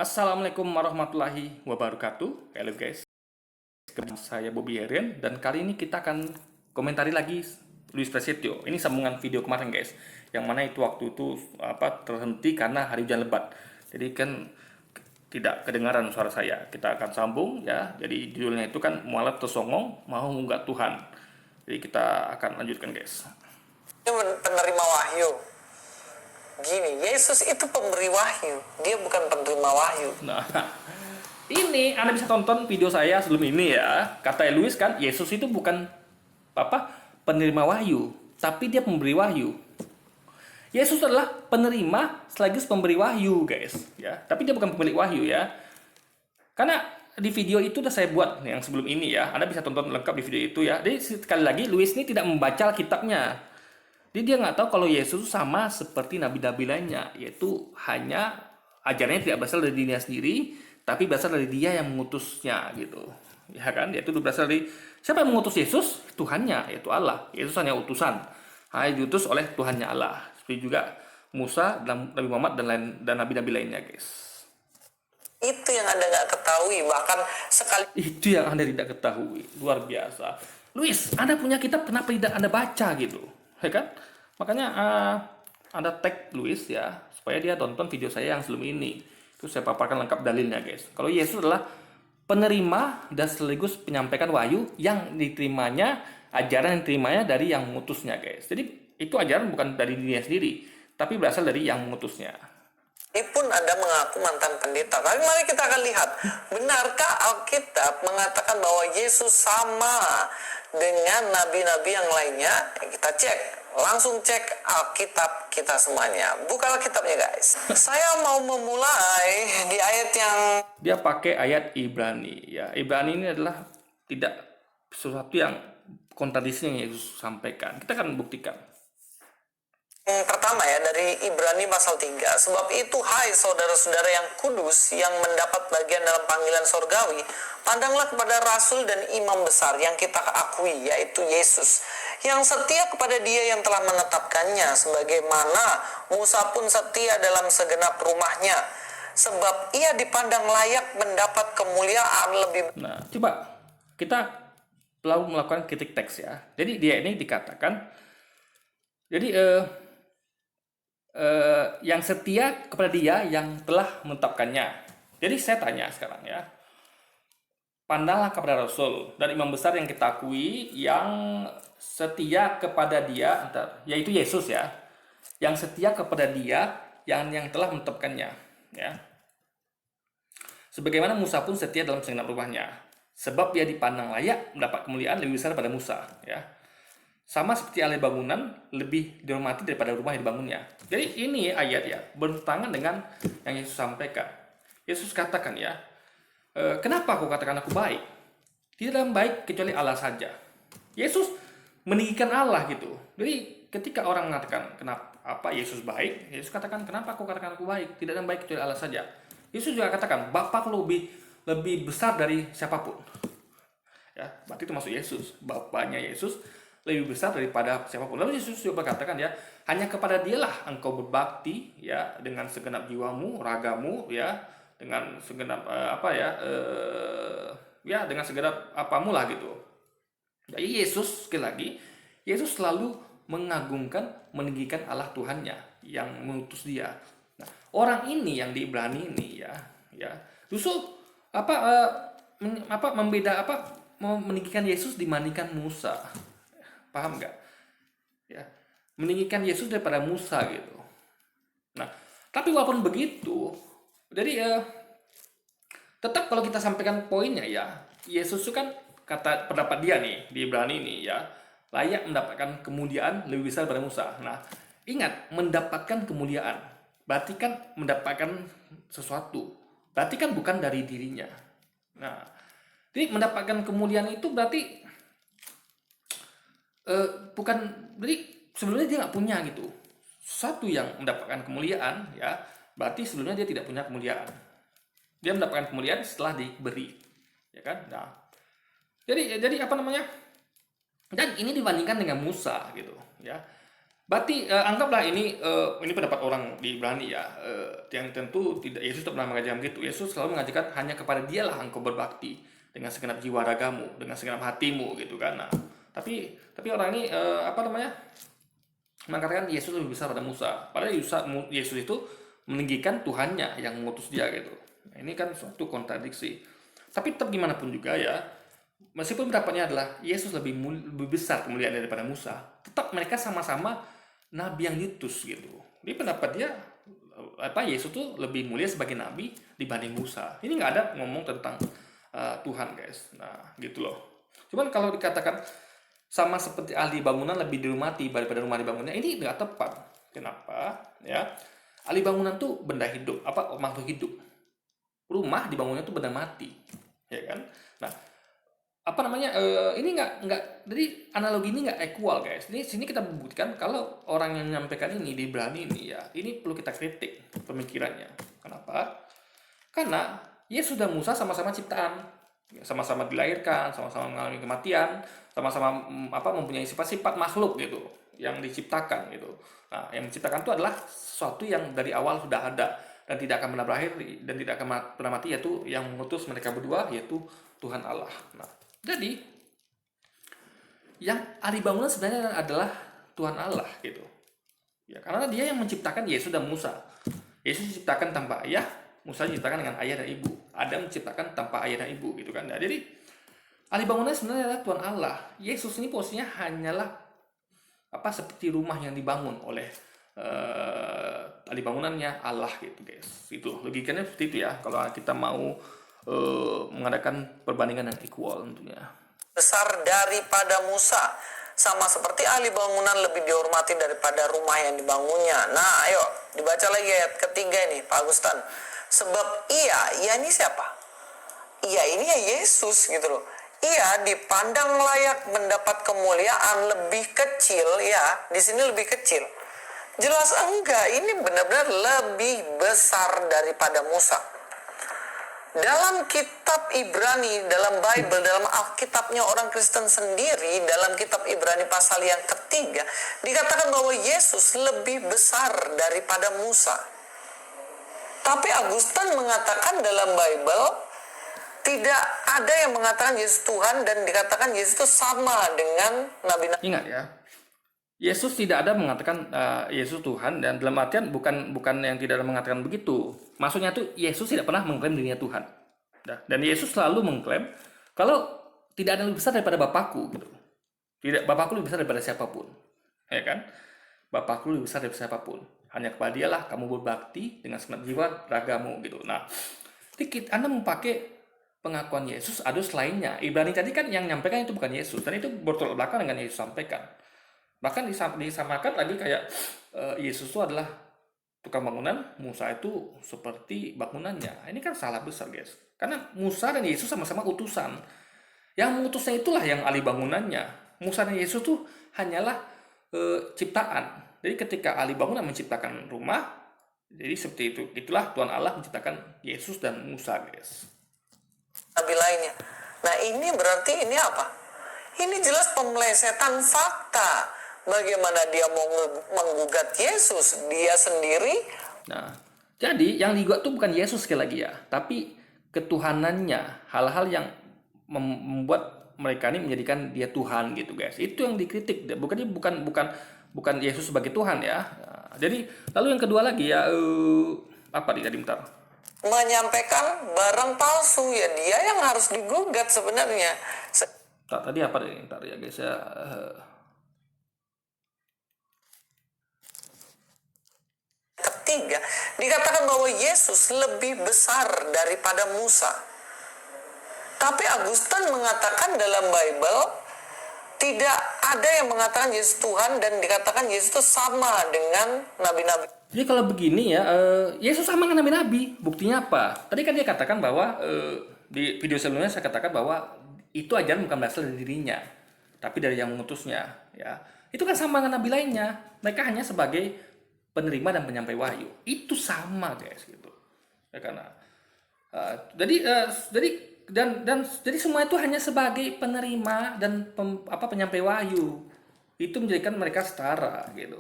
Assalamualaikum warahmatullahi wabarakatuh. Halo guys, saya Bobby Herian dan kali ini kita akan komentari lagi Luis Prasetyo. Ini sambungan video kemarin guys, yang mana itu waktu itu terhenti karena hari hujan lebat. Jadi kan tidak kedengaran suara saya. Kita akan sambung ya. Jadi judulnya itu kan mualaf tersongong mau nggak Tuhan. Jadi kita akan lanjutkan guys. Penerima wahyu. Gini, Yesus itu pemberi wahyu, dia bukan penerima wahyu. Nah, ini Anda bisa tonton video saya sebelum ini ya. Kata Luis kan, Yesus itu bukan penerima wahyu, tapi dia pemberi wahyu. Yesus adalah penerima sekaligus pemberi wahyu, guys. Ya, tapi dia bukan pemilik wahyu ya. Karena di video itu udah saya buat yang sebelum ini ya. Anda bisa tonton lengkap di video itu ya. Jadi sekali lagi Luis ini tidak membaca Alkitabnya. Jadi dia nggak tahu kalau Yesus sama seperti nabi-nabi lainnya, yaitu hanya ajarannya tidak berasal dari dirinya sendiri, tapi berasal dari Dia yang mengutusnya gitu. Ya kan? Yaitu berasal dari siapa yang mengutus Yesus? Tuhannya, yaitu Allah. Yesus hanya utusan. Hanya diutus oleh Tuhannya Allah. Seperti juga Musa dan Nabi Muhammad dan nabi-nabi lainnya, guys. Itu yang Anda nggak ketahui, bahkan sekali. Itu yang Anda tidak ketahui. Luar biasa. Luis, Anda punya kitab, kenapa tidak Anda baca gitu? Ya kan? Makanya Anda tag Luis ya, supaya dia tonton video saya yang sebelum ini. Itu saya paparkan lengkap dalilnya, guys. Kalau Yesus adalah penerima dan sekaligus penyampaikan wahyu yang diterimanya, ajaran yang diterimanya dari yang mengutusnya, guys. Jadi itu ajaran bukan dari dirinya sendiri, tapi berasal dari yang mengutusnya. Pun Anda mengaku mantan pendeta, tapi mari kita akan lihat, benarkah Alkitab mengatakan bahwa Yesus sama dengan nabi-nabi yang lainnya? Kita cek, langsung cek Alkitab kita semuanya. Buka Alkitabnya guys. Saya mau memulai di ayat yang dia pakai ayat Ibrani ya. Ibrani ini adalah tidak sesuatu yang kontradiksi yang Yesus sampaikan. Kita akan buktikan. Pertama ya, dari Ibrani pasal 3. Sebab itu hai saudara-saudara yang kudus, yang mendapat bagian dalam panggilan sorgawi, pandanglah kepada rasul dan imam besar yang kita akui, yaitu Yesus, yang setia kepada Dia yang telah menetapkannya, sebagaimana Musa pun setia dalam segenap rumahnya, sebab ia dipandang layak mendapat kemuliaan lebih. Nah, coba kita lalu melakukan kritik teks ya. Jadi dia ini dikatakan, jadi yang setia kepada Dia yang telah menetapkannya. Jadi saya tanya sekarang ya, pandanglah kepada Rasul dan imam besar yang kita akui, yang setia kepada Dia, yaitu Yesus ya, yang setia kepada Dia yang telah menetapkannya ya. Sebagaimana Musa pun setia dalam segenap rumahnya, sebab dia dipandang layak mendapat kemuliaan lebih besar daripada Musa ya. Sama seperti ahli bangunan lebih dihormati daripada rumah yang dibangunnya. Jadi ini ayat ya, bertentangan dengan yang Yesus sampaikan. Yesus katakan ya, kenapa kau katakan aku baik? Tidak ada yang baik kecuali Allah saja. Yesus meninggikan Allah gitu. Jadi ketika orang mengatakan kenapa Yesus baik, Yesus katakan kenapa kau katakan aku baik? Tidak ada yang baik kecuali Allah saja. Yesus juga katakan Bapa lebih besar dari siapapun. Ya, berarti itu masuk Yesus. Bapaknya Yesus lebih besar daripada siapapun. Lalu Yesus juga berkatakan ya, hanya kepada Dialah engkau berbakti ya, dengan segenap jiwamu, ragamu ya, dengan segenap dengan segenap apamu lah gitu. Jadi Yesus, sekali lagi, Yesus selalu mengagungkan, meninggikan Allah Tuhannya yang mengutus Dia. Nah, orang ini yang di Ibrani ini ya justru meninggikan Yesus dibandingkan Musa. Paham nggak? Ya, meninggikan Yesus daripada Musa gitu. Nah, tapi walaupun begitu, jadi tetap kalau kita sampaikan poinnya ya, Yesus itu kan kata pendapat dia nih di Ibrani ini ya, layak mendapatkan kemuliaan lebih besar daripada Musa. Nah, ingat, mendapatkan kemuliaan berarti kan mendapatkan sesuatu. Berarti kan bukan dari dirinya. Nah, jadi mendapatkan kemuliaan itu berarti bukan, jadi sebelumnya dia nggak punya gitu. Satu yang mendapatkan kemuliaan ya, berarti sebelumnya dia tidak punya kemuliaan. Dia mendapatkan kemuliaan setelah diberi, ya kan? Nah, jadi apa namanya? Dan ini dibandingkan dengan Musa gitu, ya. Berarti anggaplah ini pendapat orang di Ibrani ya, yang tentu tidak, Yesus tidak pernah mengajarkan begitu. Yesus selalu mengajarkan hanya kepada Dialah engkau berbakti dengan segenap jiwa ragamu, dengan segenap hatimu gitu kan. Nah, tapi orang ini mengatakan Yesus lebih besar pada Musa. Padahal Yesus itu meninggikan Tuhannya yang mengutus dia gitu. Nah, ini kan suatu kontradiksi. Tapi tetap gimana pun juga ya, meskipun pendapatnya adalah Yesus lebih besar kemuliaan daripada Musa, tetap mereka sama-sama nabi yang diutus gitu. Di pendapat dia Yesus tuh lebih mulia sebagai nabi dibanding Musa. Ini nggak ada ngomong tentang Tuhan guys. Nah gitu loh. Cuman kalau dikatakan sama seperti ahli bangunan lebih dihormati daripada rumah dibangunnya, ini nggak tepat. Kenapa? Ya, ahli bangunan tuh benda hidup, makhluk hidup. Rumah dibangunnya tuh benda mati, ya kan? Nah, ini nggak jadi analogi ini nggak equal guys. Ini sini kita membuktikan kalau orang yang menyampaikan ini di Ibrani ini ya, ini perlu kita kritik pemikirannya. Kenapa? Karena Yesus dan Musa sama-sama ciptaan, sama-sama dilahirkan, sama-sama mengalami kematian, sama-sama mempunyai sifat-sifat makhluk gitu yang diciptakan gitu. Nah, yang menciptakan itu adalah sesuatu yang dari awal sudah ada dan tidak akan pernah berakhir dan tidak akan pernah mati, yaitu yang mengutus mereka berdua, yaitu Tuhan Allah. Nah, jadi yang ahli bangunan sebenarnya adalah Tuhan Allah gitu. Ya, karena dia yang menciptakan Yesus dan Musa. Yesus diciptakan tanpa ayah, Musa diciptakan dengan ayah dan ibu. Adam menciptakan tanpa ayah dan ibu gitu kan. Nah, jadi ahli bangunan sebenarnya adalah Tuhan Allah. Yesus ini posisinya hanyalah seperti rumah yang dibangun oleh ahli bangunannya Allah gitu guys. Itu logikanya seperti itu ya. Kalau kita mau mengadakan perbandingan yang equal tentunya. Besar daripada Musa, sama seperti ahli bangunan lebih dihormati daripada rumah yang dibangunnya. Nah, ayo dibaca lagi ayat ketiga ini, Pak Agustan. Sebab ia ini siapa? Ia ini ya Yesus gitu loh. Ia dipandang layak mendapat kemuliaan lebih kecil ya, di sini lebih kecil. Jelas enggak, ini benar-benar lebih besar daripada Musa. Dalam kitab Ibrani, dalam Bible, dalam Alkitabnya orang Kristen sendiri, dalam kitab Ibrani pasal yang ketiga, dikatakan bahwa Yesus lebih besar daripada Musa. Tapi Agustan mengatakan dalam Bible, tidak ada yang mengatakan Yesus Tuhan dan dikatakan Yesus itu sama dengan nabi-nabi. Ingat ya, Yesus tidak ada mengatakan Yesus Tuhan, dan dalam artian bukan yang tidak ada mengatakan begitu. Maksudnya tuh Yesus tidak pernah mengklaim dirinya Tuhan. Dan Yesus selalu mengklaim kalau tidak ada yang lebih besar daripada Bapakku gitu. Tidak, Bapakku lebih besar daripada siapapun. Ya kan? Bapakku lebih besar daripada siapapun. Hanya kepada Dialah kamu berbakti dengan segenap jiwa ragamu gitu. Nah, Anda memakai pengakuan Yesus ada selainnya. Ibrani tadi kan yang nyampaikan itu bukan Yesus, dan itu bertolak belakang dengan Yesus sampaikan. Bahkan disamakan lagi kayak Yesus itu adalah tukang bangunan, Musa itu seperti bangunannya. Ini kan salah besar guys. Karena Musa dan Yesus sama-sama utusan. Yang mengutusnya itulah yang ahli bangunannya. Musa dan Yesus itu hanyalah ciptaan. Jadi ketika ahli bangunan menciptakan rumah, jadi seperti itu. Itulah Tuhan Allah menciptakan Yesus dan Musa guys. Nabi lainnya. Nah ini berarti ini apa? Ini jelas pemelesetan fakta. Bagaimana dia mau menggugat Yesus? Dia sendiri. Nah, jadi yang digugat itu bukan Yesus sekali lagi ya, tapi ketuhanannya, hal-hal yang membuat mereka ini menjadikan dia Tuhan gitu guys. Itu yang dikritik. Bukan Yesus sebagai Tuhan ya. Nah, jadi lalu yang kedua lagi ya tadi bentar. Menyampaikan barang palsu ya, dia yang harus digugat sebenarnya. Tadi apa deh bentar ya guys ya. Ketiga, dikatakan bahwa Yesus lebih besar daripada Musa. Tapi Agustan mengatakan dalam Bible tidak ada yang mengatakan Yesus Tuhan dan dikatakan Yesus itu sama dengan nabi-nabi. Jadi kalau begini ya, Yesus sama dengan nabi-nabi. Buktinya apa? Tadi kan dia katakan bahwa di video sebelumnya saya katakan bahwa itu ajaran bukan berasal dari dirinya, tapi dari yang mengutusnya. Ya, itu kan sama dengan nabi lainnya. Mereka hanya sebagai penerima dan penyampai wahyu. Itu sama guys gitu. Ya karena jadi semua itu hanya sebagai penerima dan penyampai wahyu. Itu menjadikan mereka setara gitu.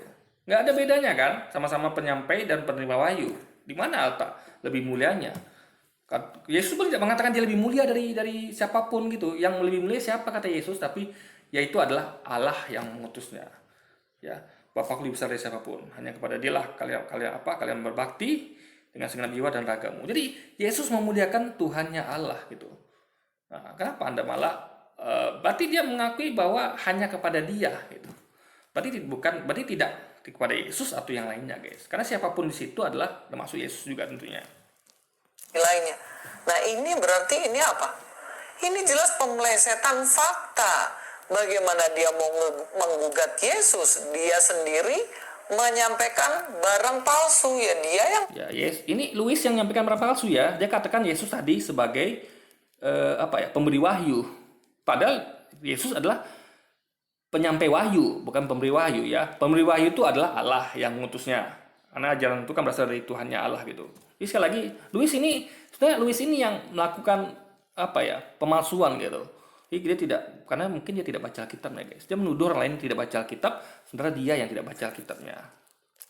Nggak ada bedanya kan, sama-sama penyampai dan penerima wahyu. Di mana letak lebih mulianya? Yesus pun tidak mengatakan dia lebih mulia dari siapapun gitu. Yang lebih mulia siapa kata Yesus, tapi yaitu adalah Allah yang mengutusnya. Ya, Bapakku lebih besar dari siapapun. Hanya kepada Dialah kalian berbakti dengan segenap jiwa dan ragamu. Jadi Yesus memuliakan Tuhannya Allah gitu. Nah, kenapa Anda malah berarti dia mengakui bahwa hanya kepada Dia gitu. Berarti tidak kepada Yesus atau yang lainnya, guys. Karena siapapun di situ adalah termasuk Yesus juga tentunya. Lainnya. Nah, ini berarti ini apa? Ini jelas pemelesetan fakta. Bagaimana dia mau menggugat Yesus? Dia sendiri menyampaikan barang palsu, ya dia yang Ini Louis yang menyampaikan barang palsu ya. Dia katakan Yesus tadi sebagai pemberi wahyu. Padahal Yesus adalah penyampai wahyu, bukan pemberi wahyu ya. Pemberi wahyu itu adalah Allah yang mengutusnya. Karena ajaran itu kan berasal dari Tuhannya Allah gitu. Jadi sekali lagi, Louis ini yang melakukan pemalsuan gitu. Jadi dia tidak, karena mungkin dia tidak baca Alkitabnya, guys. Dia menuduh orang lain tidak baca Alkitab, sementara dia yang tidak baca Alkitabnya.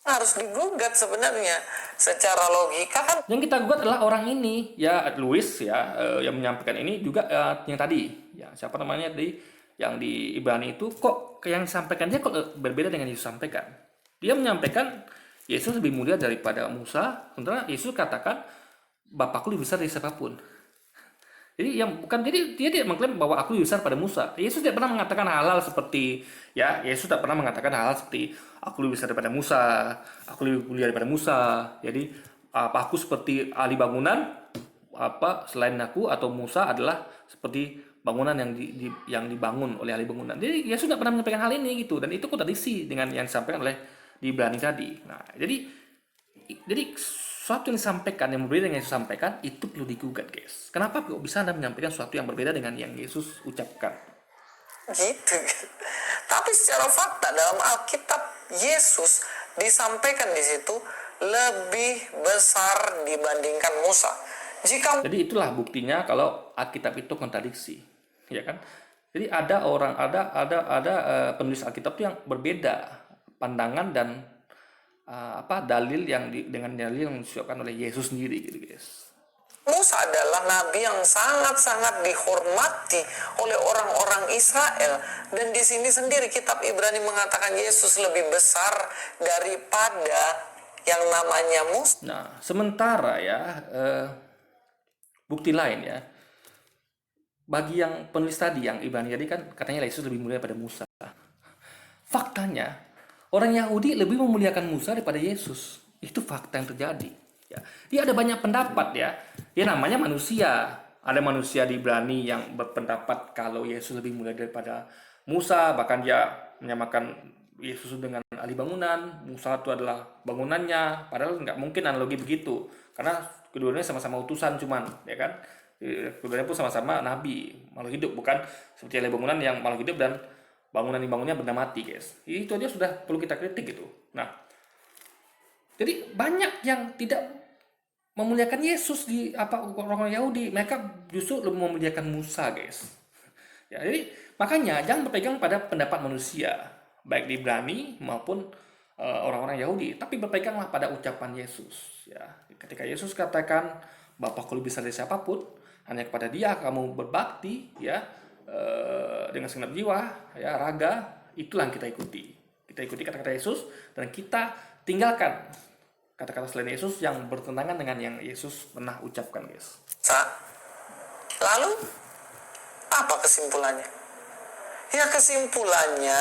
harus digugat sebenarnya. Secara logika kan. Yang kita gugat adalah orang ini, ya Louis ya, yang menyampaikan ini juga yang tadi, ya siapa namanya yang di Ibrani itu kok yang disampaikan dia kok berbeda dengan Yesus sampaikan. Dia menyampaikan Yesus lebih mulia daripada Musa, sementara Yesus katakan Bapakku lebih besar dari siapapun. Jadi dia tidak mengklaim bahwa aku lebih besar pada Musa. Yesus tidak pernah mengatakan hal-hal seperti Yesus tidak pernah mengatakan hal-hal seperti aku lebih besar daripada Musa, aku lebih mulia daripada Musa. Jadi aku seperti ahli bangunan, selain aku atau Musa adalah seperti bangunan yang dibangun oleh ahli bangunan. Jadi Yesus tidak pernah menyampaikan hal ini gitu, dan itu kontradiksi dengan yang disampaikan oleh di Ibrani tadi. Nah, jadi sesuatu yang disampaikan yang berbeda dengan yang Yesus sampaikan itu perlu digugat, guys. Kenapa kok bisa Anda menyampaikan sesuatu yang berbeda dengan yang Yesus ucapkan? Gitu. Tapi secara fakta dalam Alkitab Yesus disampaikan di situ lebih besar dibandingkan Musa. Jadi itulah buktinya kalau Alkitab itu kontradiksi, ya kan? Jadi ada penulis Alkitab yang berbeda pandangan dan dalil dengan dalil yang disuapkan oleh Yesus sendiri gitu, guys. Musa adalah nabi yang sangat-sangat dihormati oleh orang-orang Israel, dan di sini sendiri kitab Ibrani mengatakan Yesus lebih besar daripada yang namanya Musa. Nah, sementara bukti lain ya, bagi yang penulis tadi yang Ibrani tadi kan katanya Yesus lebih mulia daripada Musa. Faktanya orang Yahudi lebih memuliakan Musa daripada Yesus. Itu fakta yang terjadi. Ya, dia ada banyak pendapat ya. Ya namanya manusia. Ada manusia di Ibrani yang berpendapat kalau Yesus lebih mulia daripada Musa. Bahkan dia menyamakan Yesus dengan ahli bangunan. Musa itu adalah bangunannya. Padahal nggak mungkin analogi begitu. Karena keduanya sama-sama utusan cuman, ya kan? Keduanya pun sama-sama nabi, makhluk hidup. Bukan seperti ahli bangunan yang makhluk hidup dan bangunan yang bangunnya benda mati, guys. Itu aja sudah perlu kita kritik gitu. Nah, jadi banyak yang tidak memuliakan Yesus di orang Yahudi. Mereka justru lebih memuliakan Musa, guys. Ya, jadi makanya jangan berpegang pada pendapat manusia, baik di Ibrani maupun orang-orang Yahudi, tapi berpeganglah pada ucapan Yesus. Ya, ketika Yesus katakan Bapakku lebih besar dari siapapun, hanya kepada Dia kamu berbakti, ya. Dengan segenap jiwa, ya, raga, itulah yang kita ikuti. Kita ikuti kata-kata Yesus dan kita tinggalkan kata-kata selain Yesus yang bertentangan dengan yang Yesus pernah ucapkan, guys. Lalu apa kesimpulannya? Ya kesimpulannya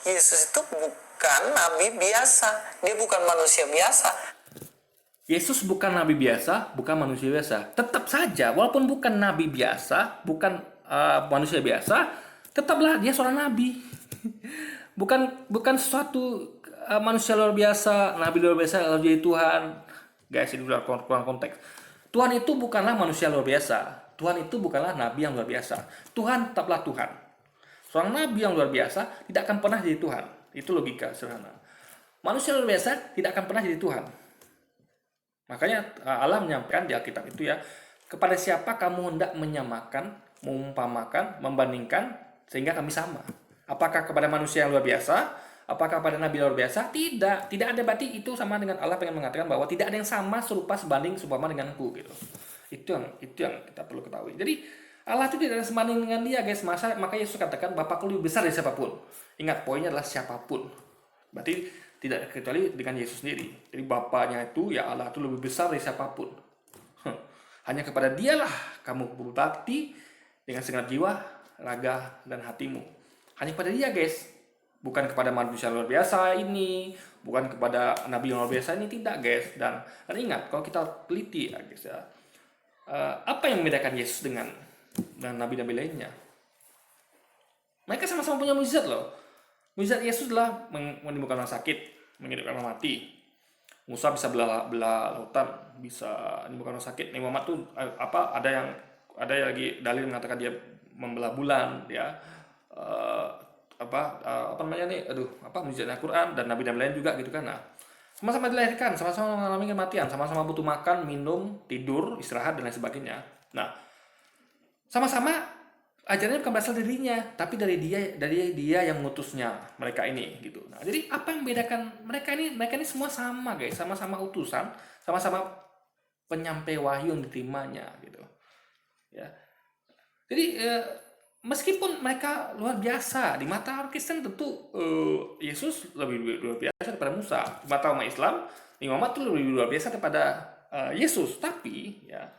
Yesus itu bukan nabi biasa, dia bukan manusia biasa. Yesus bukan nabi biasa, bukan manusia biasa. Tetap saja, walaupun bukan nabi biasa, bukan manusia biasa, tetaplah dia seorang nabi. bukan suatu manusia luar biasa, nabi luar biasa lalu jadi Tuhan. Guys, ini luar konteks. Tuhan itu bukanlah manusia luar biasa. Tuhan itu bukanlah nabi yang luar biasa. Tuhan tetaplah Tuhan. Seorang nabi yang luar biasa tidak akan pernah jadi Tuhan. Itu logika sederhana. Manusia luar biasa tidak akan pernah jadi Tuhan. Makanya Allah menyampaikan di Alkitab itu ya, kepada siapa kamu hendak menyamakan, mengumpamakan, membandingkan sehingga kami sama. Apakah kepada manusia yang luar biasa Apakah pada nabi luar biasa? Tidak. Tidak ada, berarti itu sama dengan Allah pengen mengatakan bahwa tidak ada yang sama serupa sebanding seumpama denganku gitu. Itu yang kita perlu ketahui. Jadi Allah itu tidak ada sebanding dengan dia, guys. Maka Yesus katakan Bapakku lebih besar dari siapapun. Ingat, poinnya adalah siapapun. Berarti tidak kecuali dengan Yesus sendiri. Jadi Bapaknya itu, ya Allah itu lebih besar dari siapapun. Hanya kepada dialah kamu berbakti dengan segenap jiwa, raga, dan hatimu. Hanya kepada dia, guys. Bukan kepada manusia luar biasa ini, bukan kepada nabi luar biasa ini, tidak, guys. Dan ingat, kalau kita teliti ya, guys ya, apa yang membedakan Yesus dengan nabi-nabi lainnya? Mereka sama-sama punya mukjizat loh. Mukjizat Yesus adalah menyembuhkan orang sakit, menghidupkan orang mati. Musa bisa belah lautan, bisa menyembuhkan orang sakit. Nabi Muhammad tuh ada lagi dalil mengatakan dia membelah bulan, ya. Mukjizat Al-Quran dan nabi-nabi lain juga gitu kan. Nah, sama-sama dilahirkan, sama-sama mengalami kematian, sama-sama butuh makan, minum, tidur, istirahat, dan lain sebagainya. Nah, sama-sama ajarannya bukan berasal dari dirinya, tapi dari dia yang mengutusnya mereka ini gitu. Nah, jadi apa yang membedakan mereka ini semua sama, guys, sama-sama utusan, sama-sama penyampai wahyu yang diterimanya gitu. Ya. Jadi meskipun mereka luar biasa di mata orang Kristen, tentu Yesus lebih luar biasa daripada Musa. Di mata umat Islam, Muhammad itu lebih luar biasa daripada Yesus. Tapi ya,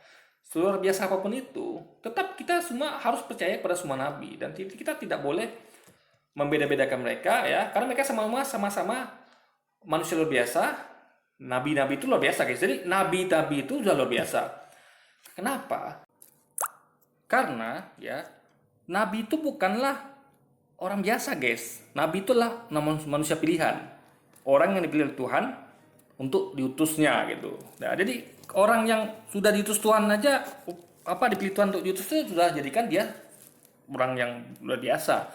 luar biasa apapun itu, tetap kita semua harus percaya pada semua nabi, dan kita tidak boleh membeda-bedakan mereka, ya, karena mereka sama-sama manusia luar biasa. Nabi-nabi itu luar biasa, guys. Jadi nabi-nabi itu sudah luar biasa. Kenapa? Karena ya, nabi itu bukanlah orang biasa, guys. Nabi itulah manusia pilihan, orang yang dipilih Tuhan untuk diutusnya gitu. Nah, jadi orang yang sudah diutus Tuhan aja, dipilih Tuhan untuk diutus itu sudah jadikan dia orang yang luar biasa.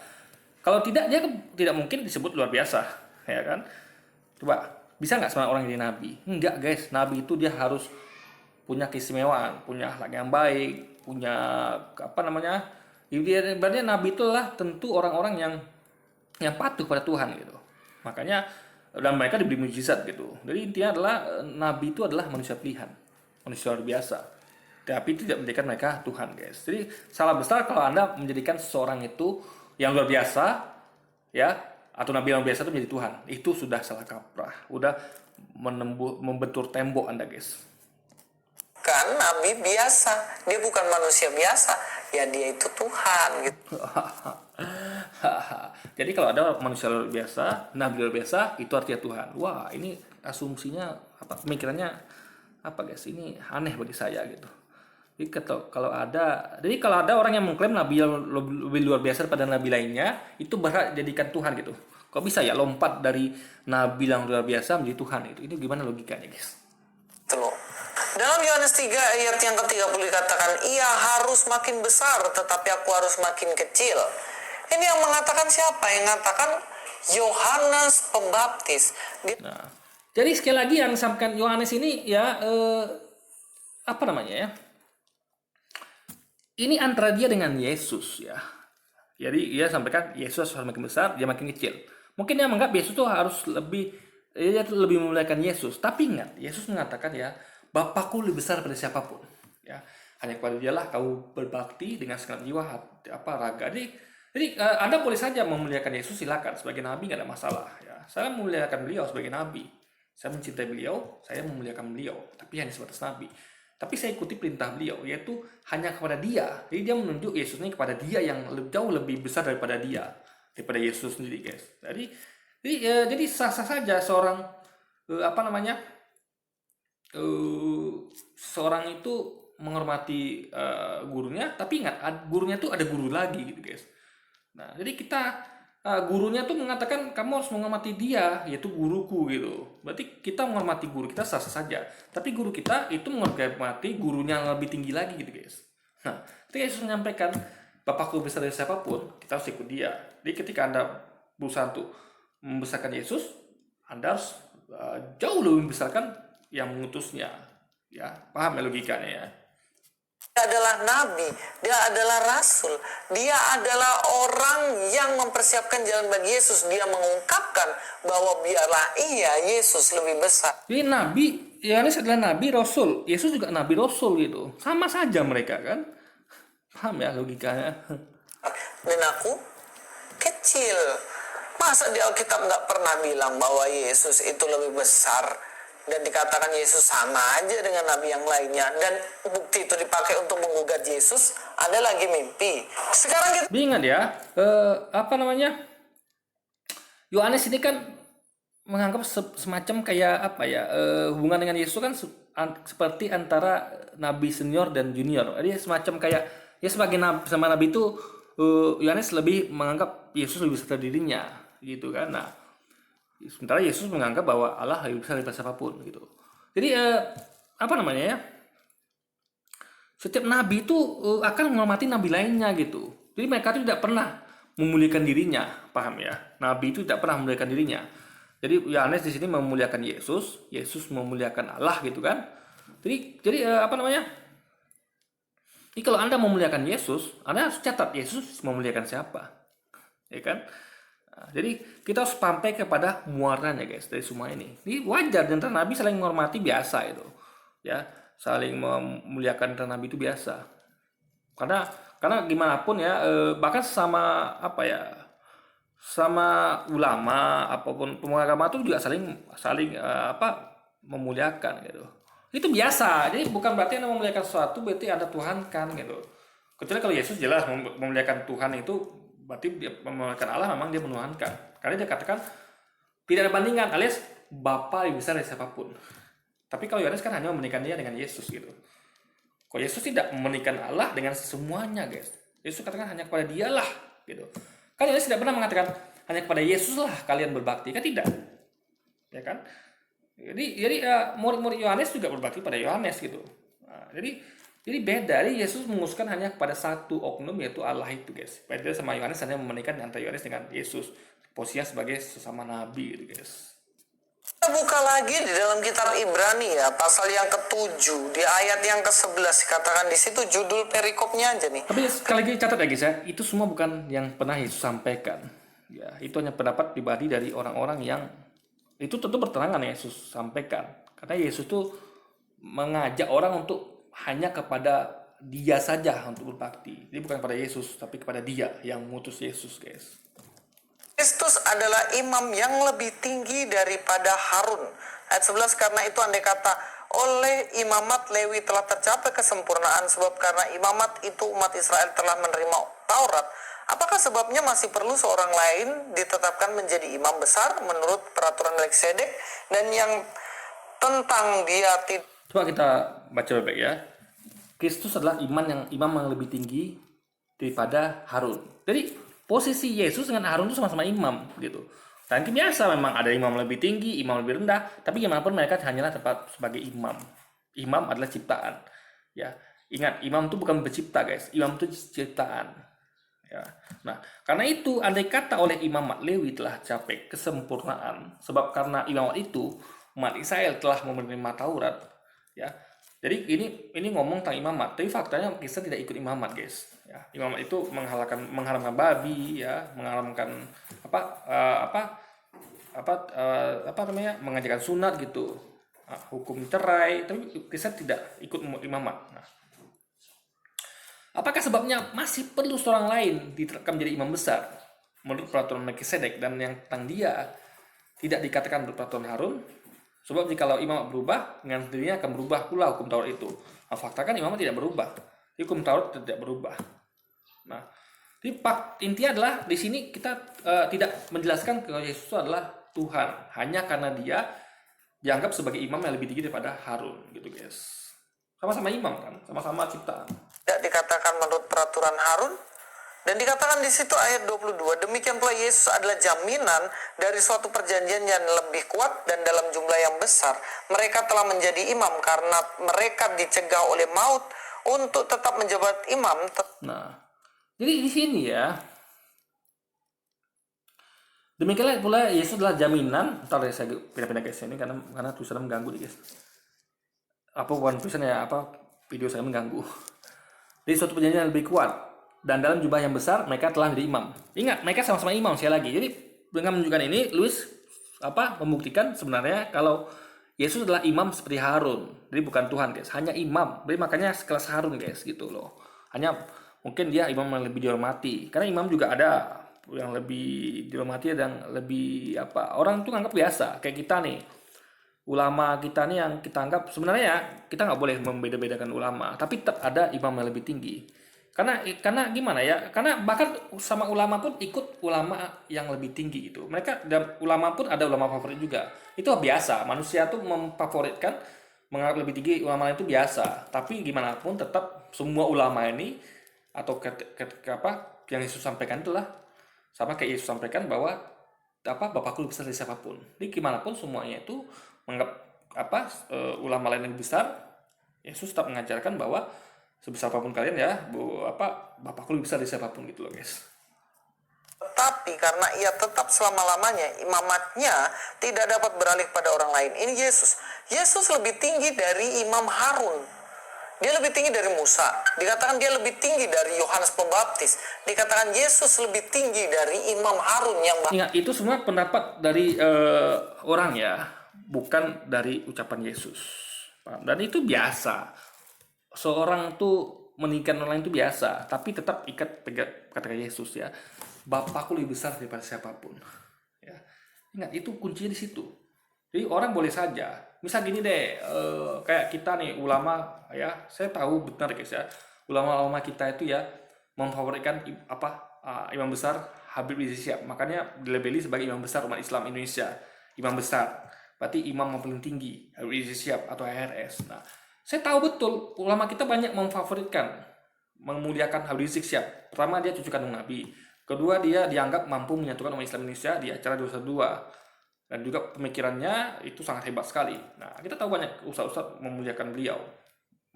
Kalau tidak, dia tidak mungkin disebut luar biasa, ya kan? Coba, bisa nggak semua orang jadi nabi? Enggak, guys. Nabi itu dia harus punya keistimewaan, punya akhlak yang baik, punya berarti nabi itulah tentu orang-orang yang patuh pada Tuhan gitu. Makanya dan mereka diberi mukjizat gitu. Jadi intinya adalah nabi itu adalah manusia pilihan, manusia luar biasa. Tapi tidak menjadikan mereka Tuhan, guys. Jadi salah besar kalau Anda menjadikan seseorang itu yang luar biasa, ya, atau nabi yang biasa itu menjadi Tuhan. Itu sudah salah kaprah, udah membentur tembok Anda, guys. Kan nabi biasa, dia bukan manusia biasa, ya dia itu Tuhan gitu. Jadi kalau ada manusia luar biasa, nabi luar biasa, itu artinya Tuhan. Wah, ini asumsinya pemikirannya guys? Ini aneh bagi saya gitu. Jadi kalau ada orang yang mengklaim nabi yang lebih luar biasa daripada nabi lainnya, itu berhak jadikan Tuhan gitu. Kok bisa ya lompat dari nabi yang luar biasa menjadi Tuhan itu? Ini gimana logikanya, guys? Dalam Yohanes 3 ayat yang ke-30 dikatakan, ia harus makin besar tetapi aku harus makin kecil. Ini yang mengatakan siapa? Yang mengatakan Yohanes Pembaptis. Nah, jadi sekali lagi yang disampaikan Yohanes ini ya ini antara dia dengan Yesus, ya. Jadi dia sampaikan Yesus harus makin besar, dia makin kecil. Mungkin dia menganggap Yesus itu harus lebih memuliakan Yesus. Tapi ingat, Yesus mengatakan ya, Bapakku lebih besar daripada siapapun. Ya, hanya kepada dialah kau berbakti dengan segenap jiwa, raga. Jadi Anda boleh saja memuliakan Yesus, silakan. Sebagai nabi nggak ada masalah. Ya, saya memuliakan beliau sebagai nabi. Saya mencintai beliau, saya memuliakan beliau. Tapi hanya sebatas nabi. Tapi saya ikuti perintah beliau, yaitu hanya kepada dia. Jadi dia menunjuk Yesus ini kepada dia yang jauh lebih besar daripada dia, daripada Yesus sendiri, guys. Jadi sah-sah saja seorang seorang itu menghormati gurunya, tapi ingat gurunya tuh ada guru lagi gitu, guys. Nah, jadi gurunya tuh mengatakan kamu harus menghormati dia, yaitu guruku gitu. Berarti kita menghormati guru kita sah-sah saja, tapi guru kita itu menghormati gurunya yang lebih tinggi lagi gitu, guys. Nah, ketika Yesus menyampaikan Bapakku besar dari siapapun, kita harus ikut dia. Jadi ketika Anda berusaha untuk membesarkan Yesus, Anda harus jauh lebih membesarkan yang mengutusnya, ya. Paham ya logikanya, ya? Dia adalah nabi, dia adalah rasul, dia adalah orang yang mempersiapkan jalan bagi Yesus. Dia mengungkapkan bahwa biarlah Yesus lebih besar. Jadi nabi, Yohanes adalah nabi rasul, Yesus juga nabi rasul gitu. Sama saja mereka kan. Paham ya logikanya? Dan aku kecil. Masa di Alkitab nggak pernah bilang bahwa Yesus itu lebih besar dan dikatakan Yesus sama aja dengan nabi yang lainnya, dan bukti itu dipakai untuk menggugat Yesus? Ada lagi mimpi. Sekarang kita Ingat ya, apa namanya? Yohanes ini kan menganggap semacam kayak apa ya, hubungan dengan Yesus kan seperti antara nabi senior dan junior. Jadi semacam kayak ya sebagai nabi, sama nabi itu Yohanes lebih menganggap Yesus lebih besar dari dirinya gitu kan. Nah, sementara Yesus menganggap bahwa Allah lebih besar daripada siapapun gitu. Jadi apa namanya ya? Setiap nabi itu akan menghormati nabi lainnya gitu. Jadi mereka itu tidak pernah memuliakan dirinya, paham ya? Nabi itu tidak pernah memuliakan dirinya. Jadi Yohanes di sini memuliakan Yesus, Yesus memuliakan Allah gitu kan. Jadi apa namanya? Jadi kalau Anda memuliakan Yesus, Anda harus catat Yesus memuliakan siapa, ya kan? Nah, jadi kita harus sampai kepada muaranya guys dari semua ini. Ini wajar dan nabi saling menghormati biasa itu, ya saling memuliakan nabi itu biasa. Karena gimana pun ya, bahkan sama apa ya, sama ulama apapun pemuka agama itu juga saling apa memuliakan gitu. Itu biasa. Jadi bukan berarti Anda memuliakan sesuatu berarti Anda tuhankan gitu. Kecuali kalau Yesus jelas memuliakan Tuhan itu berarti dia memuliakan Allah, memang dia menuhankan. Karena dia katakan tidak ada bandingan alias Bapa lebih besar dari siapapun. Tapi kalau Yohanes kan hanya membandingkan dia dengan Yesus gitu. Kok Yesus tidak membandingkan Allah dengan semuanya guys. Yesus katakan hanya kepada dialah gitu. Kan Yohanes tidak pernah mengatakan hanya kepada Yesus lah kalian berbakti, kan tidak, ya kan? Jadi murid-murid Yohanes juga berbakti pada Yohanes gitu. Nah, jadi beda. Jadi Yesus menguskan hanya kepada satu oknum yaitu Allah itu guys. Beda sama Yohanes hanya membandingkan antara Yohanes dengan Yesus, posisinya sebagai sesama nabi gitu guys. Kita buka lagi di dalam kitab Ibrani ya, pasal yang ke-7 di ayat yang ke-11 dikatakan di situ, judul perikopnya aja nih. Tapi sekali lagi catat ya guys ya, itu semua bukan yang pernah Yesus sampaikan. Ya, itu hanya pendapat pribadi dari orang-orang yang itu tentu bertentangan Yesus sampaikan. Karena Yesus itu mengajak orang untuk hanya kepada dia saja untuk berbakti. Jadi bukan kepada Yesus, tapi kepada dia yang mengutus Yesus guys. Kristus adalah imam yang lebih tinggi daripada Harun. Ayat 11, karena itu andai kata oleh imamat Lewi telah tercapai kesempurnaan, sebab karena imamat itu umat Israel telah menerima Taurat, apakah sebabnya masih perlu seorang lain ditetapkan menjadi imam besar menurut peraturan Melkisedek, dan yang tentang dia tidak. Coba kita baca baik-baik ya. Kristus adalah imam yang lebih tinggi daripada Harun. Jadi posisi Yesus dengan Harun itu sama-sama imam gitu. Dan biasa memang ada imam lebih tinggi, imam lebih rendah, tapi gimana pun mereka hanyalah tempat sebagai imam. Imam adalah ciptaan. Ya, ingat imam itu bukan pencipta guys. Imam itu ciptaan. Ya. Nah, karena itu andai kata oleh imamat Lewi telah capai kesempurnaan, sebab karena imamat itu umat Israel telah menerima Taurat, ya. Jadi ini ngomong tentang imamat, tapi faktanya kita tidak ikut imamat, guys. Ya, imamat itu mengharamkan babi, ya, mengharamkan apa namanya, mengajarkan sunat gitu, hukum cerai, tapi kita tidak ikut imamat. Nah, apakah sebabnya masih perlu seorang lain ditetapkan menjadi imam besar menurut peraturan Melkisedek, dan yang tentang dia tidak dikatakan menurut peraturan Harun? Sebab jikalau imam berubah, dengan sendirinya akan berubah pula hukum Taurat itu. Nah, fakta kan imam tidak berubah, hukum Taurat tidak berubah. Nah, jadi intinya adalah di sini kita tidak menjelaskan kalau Yesus itu adalah Tuhan hanya karena dia dianggap sebagai imam yang lebih tinggi daripada Harun, gitu guys. Sama-sama imam kan, sama-sama ciptaan. Tidak dikatakan menurut peraturan Harun. Dan dikatakan di situ ayat 22, demikian pula Yesus adalah jaminan dari suatu perjanjian yang lebih kuat dan dalam jumlah yang besar. Mereka telah menjadi imam karena mereka dicegah oleh maut untuk tetap menjabat imam. Nah, jadi di sini ya, demikianlah pula Yesus adalah jaminan. Ntar saya pindah-pindah ke sini karena tulisannya mengganggu nih guys. Apa bukan tulisan ya, apa video saya mengganggu. dari suatu perjanjian yang lebih kuat, dan dalam jumlah yang besar mereka telah menjadi imam. Ingat, mereka sama-sama imam sekali lagi. Jadi dengan menunjukkan ini, Louis membuktikan sebenarnya kalau Yesus adalah imam seperti Harun. Jadi bukan Tuhan, guys, hanya imam. Jadi makanya sekelas Harun, guys, gitu loh. Hanya mungkin dia imam yang lebih dihormati. Karena imam juga ada yang lebih dihormati dan lebih orang tuh nganggap biasa kayak kita nih. Ulama kita nih yang kita anggap sebenarnya ya, kita nggak boleh membeda-bedakan ulama, tapi tetap ada imam yang lebih tinggi. Karena gimana ya? Karena bahkan sama ulama pun ikut ulama yang lebih tinggi gitu. Mereka dan ulama pun ada ulama favorit juga. Itu biasa. Manusia tuh memfavoritkan menganggap lebih tinggi ulama lain itu biasa. Tapi gimana pun tetap semua ulama ini atau yang Yesus sampaikan itulah sama kayak Yesus sampaikan bahwa Bapakku lebih besar dari siapapun. Jadi gimana pun semuanya itu menganggap ulama lain yang besar. Yesus tetap mengajarkan bahwa sebesar apapun kalian ya, Bapakku lebih besar dari siapapun gitu loh, guys. Tetapi karena ia tetap selama-lamanya imamatnya tidak dapat beralih pada orang lain. Ini Yesus. Yesus lebih tinggi dari Imam Harun. Dia lebih tinggi dari Musa. Dikatakan dia lebih tinggi dari Yohanes Pembaptis. Dikatakan Yesus lebih tinggi dari Imam Harun yang Ingat, itu semua pendapat dari orang ya, bukan dari ucapan Yesus. Dan itu biasa. Seorang tuh meninggikan orang lain itu biasa, tapi tetap ikat kata Yesus ya. Bapakku lebih besar daripada siapapun. Ya. Ingat, itu kuncinya di situ. Jadi orang boleh saja, misal gini deh, kayak kita nih ulama ya, saya tahu benar guys ya, ulama-ulama kita itu ya memfavoritkan imam besar Habib Rizik Syihab, makanya dilabeli sebagai imam besar umat Islam Indonesia, imam besar, berarti imam yang paling tinggi Habib Rizik Syihab atau HRS. Nah, saya tahu betul ulama kita banyak memfavoritkan, memuliakan Habib Rizik Syihab. Pertama, dia cucu kandung Nabi. Kedua, dia dianggap mampu menyatukan umat Islam Indonesia di acara 212. Dan juga pemikirannya itu sangat hebat sekali. Nah, kita tahu banyak ustaz-ustaz memuliakan beliau,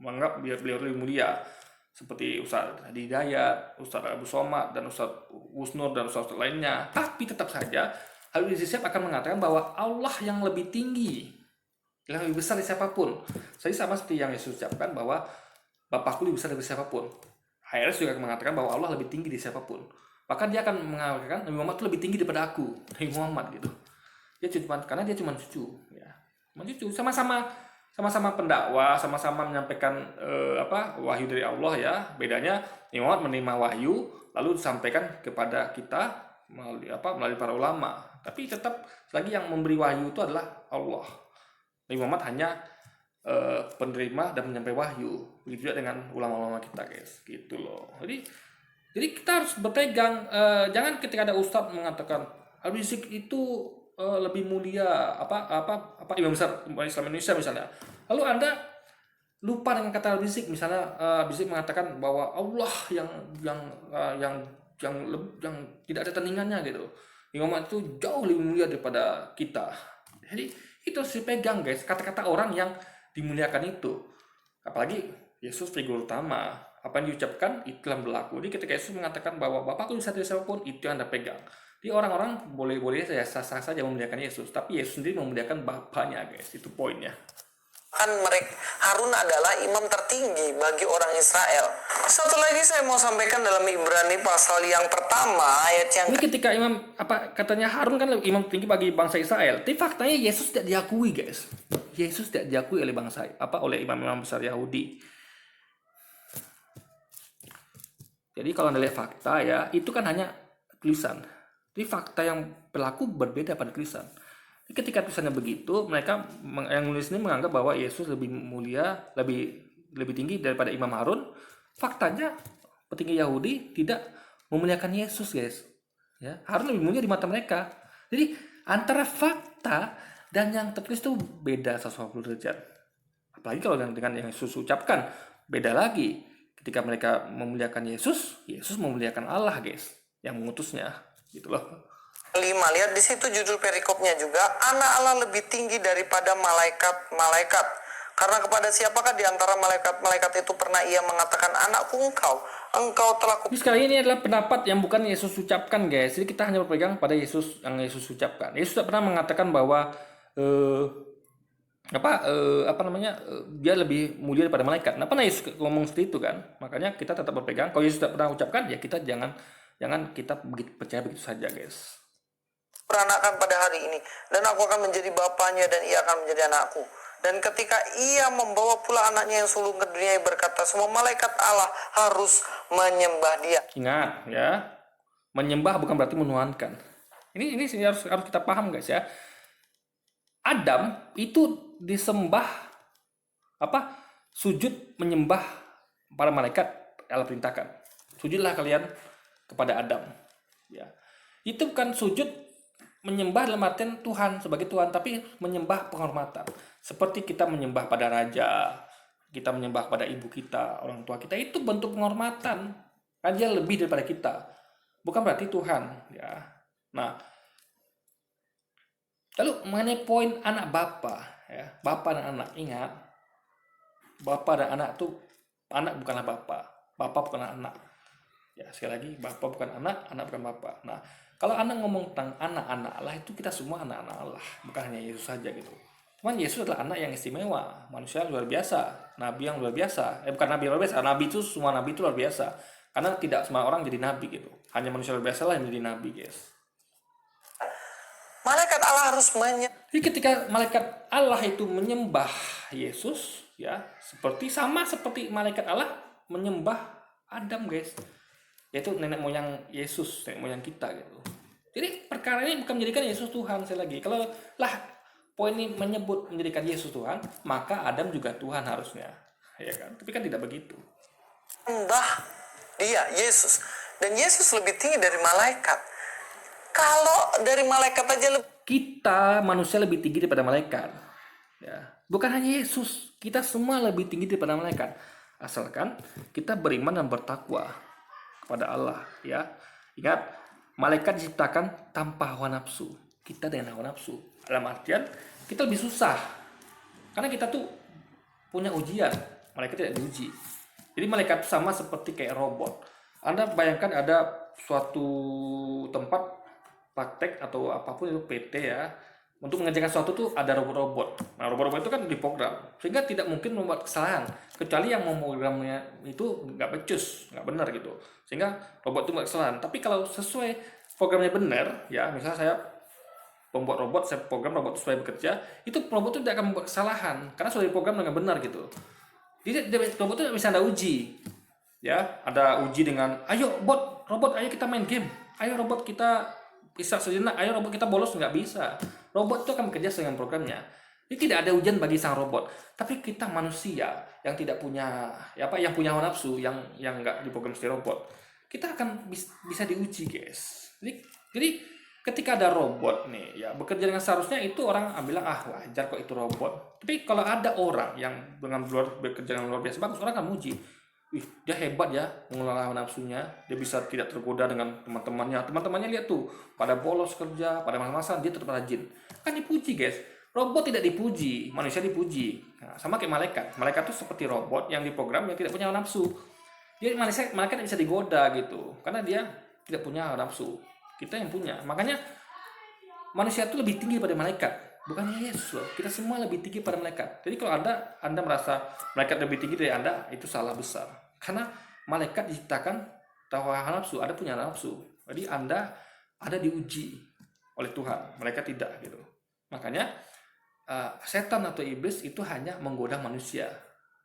menganggap beliau lebih mulia, seperti Ustaz Hadi Hidayat, Ustaz Abu Somad, dan Ustaz Husnur, dan ustaz lainnya. Tapi tetap saja, Habib Rizik Syihab akan mengatakan bahwa Allah yang lebih tinggi, yang lebih besar dari siapapun. Jadi sama seperti yang Yesus ucapkan bahwa Bapakku lebih besar dari siapapun. HRS juga akan mengatakan bahwa Allah lebih tinggi dari siapapun. Bahkan dia akan mengatakan Nabi Muhammad itu lebih tinggi daripada aku, Nabi Muhammad gitu. Karena dia cuma cucu, ya, sama-sama pendakwah, sama-sama menyampaikan wahyu dari Allah ya. Bedanya Nabi Muhammad menerima wahyu lalu disampaikan kepada kita melalui para ulama. Tapi tetap lagi yang memberi wahyu itu adalah Allah. Nabi Muhammad hanya penerima dan menyampaikan wahyu. Begitu juga dengan ulama-ulama kita, guys. Gitu loh. Jadi kita harus berpegang. Jangan ketika ada ustadz mengatakan Habib Rizik itu lebih mulia imam besar Islam Indonesia misalnya, lalu Anda lupa dengan kata Habib Rizik, misalnya Habib Rizik mengatakan bahwa Allah yang tidak ada tandingannya gitu, imam itu jauh lebih mulia daripada kita. Jadi itu harus dipegang, guys, kata-kata orang yang dimuliakan itu. Apalagi Yesus figur utama, apa yang diucapkan itu yang berlaku. Jadi ketika Yesus mengatakan bahwa Bapakku bisa dari siapapun, itu yang Anda pegang. Jadi orang-orang boleh-boleh sah-sah saja memuliakan Yesus, tapi Yesus sendiri memuliakan Bapaknya, guys. Itu poinnya. Kan Harun adalah imam tertinggi bagi orang Israel. Satu lagi saya mau sampaikan dalam Ibrani pasal yang pertama ayat yang ini ketika katanya Harun kan imam tinggi bagi bangsa Israel. Tapi faktanya Yesus tidak diakui, guys. Yesus tidak diakui oleh oleh imam-imam besar Yahudi. Jadi kalau Anda lihat fakta ya, itu kan hanya tulisan. Tapi fakta yang berlaku berbeda pada tulisan. Ketika tulisannya begitu, mereka yang nulis ini menganggap bahwa Yesus lebih mulia, lebih tinggi daripada Imam Harun. Faktanya petinggi Yahudi tidak memuliakan Yesus, guys. Ya, Harun lebih mulia di mata mereka. Jadi antara fakta dan yang tertulis itu beda 180 derajat. Apalagi kalau dengan yang Yesus ucapkan, beda lagi. Ketika mereka memuliakan Yesus, Yesus memuliakan Allah, guys, yang mengutusnya. Gitu loh. 5, lihat di situ judul perikopnya juga, anak Allah lebih tinggi daripada malaikat-malaikat. Karena kepada siapakah di antara malaikat-malaikat itu pernah ia mengatakan, anakku engkau telah Jadi sekali ini adalah pendapat yang bukan Yesus ucapkan, guys. Jadi kita hanya berpegang pada Yesus yang Yesus ucapkan. Yesus tidak pernah mengatakan bahwa dia lebih mulia daripada malaikat. Nah, pernah Yesus ngomong seperti itu kan? Makanya kita tetap berpegang. Kalau Yesus tidak pernah ucapkan, ya kita jangan kita percaya begitu saja, guys. Peranakan pada hari ini, dan aku akan menjadi bapaknya dan ia akan menjadi anakku. Dan ketika ia membawa pula anaknya yang sulung ke dunia, ia berkata, semua malaikat Allah harus menyembah dia. Ingat ya, menyembah bukan berarti menuhankan. Ini harus kita paham, guys ya. Adam itu disembah sujud menyembah para malaikat. Allah perintahkan, sujudlah kalian kepada Adam. Ya, itu bukan sujud menyembah dalam artian Tuhan sebagai Tuhan, tapi menyembah penghormatan. Seperti kita menyembah pada raja, kita menyembah pada ibu kita, orang tua kita, itu bentuk penghormatan. Dia lebih daripada kita, bukan berarti Tuhan. Ya, nah, lalu mengenai poin anak bapa, ya, bapa dan anak, ingat, bapa dan anak tuh, anak bukanlah bapa bukanlah anak. Ya, sekali lagi, bapa bukan anak bukan bapa. Nah, kalau Anda ngomong tentang anak-anak Allah, itu kita semua anak-anak Allah, bukan hanya Yesus saja gitu. Cuman Yesus adalah anak yang istimewa, manusia yang luar biasa, nabi yang luar biasa. Bukan nabi yang luar biasa, nabi itu semua nabi itu luar biasa. Karena tidak semua orang jadi nabi gitu. Hanya manusia luar biasa lah yang jadi nabi, guys. Malaikat Allah harus Jadi ketika malaikat Allah itu menyembah Yesus, ya, sama seperti malaikat Allah menyembah Adam, guys. Yaitu nenek moyang Yesus, nenek moyang kita gitu. Jadi perkara ini bukan menjadikan Yesus Tuhan. Sekali lagi, kalau lah poin ini menyebut menjadikan Yesus Tuhan, maka Adam juga Tuhan harusnya, ya kan? Tapi kan tidak begitu. Mbah dia Yesus, dan Yesus lebih tinggi dari malaikat. Kalau dari malaikat aja kita manusia lebih tinggi daripada malaikat. Ya, bukan hanya Yesus, kita semua lebih tinggi daripada malaikat. Asalkan kita beriman dan bertakwa kepada Allah, ya. Ingat, malaikat diciptakan tanpa hawa nafsu, kita dengan hawa nafsu. Dalam artian kita lebih susah, karena kita tuh punya ujian, malaikat tidak diuji. Jadi malaikat sama seperti kayak robot. Anda bayangkan ada suatu tempat praktek atau apapun itu PT, ya, untuk mengerjakan sesuatu tuh ada robot-robot. Nah, robot-robot itu kan diprogram sehingga tidak mungkin membuat kesalahan, kecuali yang memprogramnya itu nggak becus, nggak benar gitu, sehingga robot itu nggak kesalahan. Tapi kalau sesuai programnya benar, ya, misalnya saya pembuat robot, saya program robot sesuai bekerja, itu robot itu tidak akan membuat kesalahan karena sudah diprogram dengan benar gitu. Jadi robot itu bisa Anda uji, ya, ada uji dengan, ayo robot, ayo kita main game, ayo robot kita bisa sejenak, ayo robot kita bolos, nggak bisa. Robot itu akan bekerja dengan programnya. Ini tidak ada ujian bagi sang robot. Tapi kita manusia yang tidak punya, yang punya hawa nafsu, yang nggak diprogram seperti robot, kita akan bisa diuji, guys. Jadi ketika ada robot nih, ya, bekerja dengan seharusnya, itu orang bilang, wajar kok itu robot. Tapi kalau ada orang yang bekerja dengan luar biasa bagus, orang akan muji. Dia hebat ya mengelola nafsunya, dia bisa tidak tergoda dengan teman-temannya lihat tuh pada bolos kerja, pada masa-masa dia tetap rajin, kan dipuji, guys. Robot tidak dipuji, manusia dipuji. Nah, sama kayak malaikat tuh seperti robot yang diprogram yang tidak punya nafsu. Jadi malaikat bisa digoda gitu karena dia tidak punya nafsu, kita yang punya. Makanya manusia itu lebih tinggi pada malaikat, bukan Yesus loh. Kita semua lebih tinggi pada malaikat. Jadi kalau Anda merasa malaikat lebih tinggi dari Anda, itu salah besar. Karena malaikat diciptakan tahu nafsu, Anda punya nafsu. Jadi Anda ada diuji oleh Tuhan, mereka tidak gitu. Makanya setan atau iblis itu hanya menggoda manusia,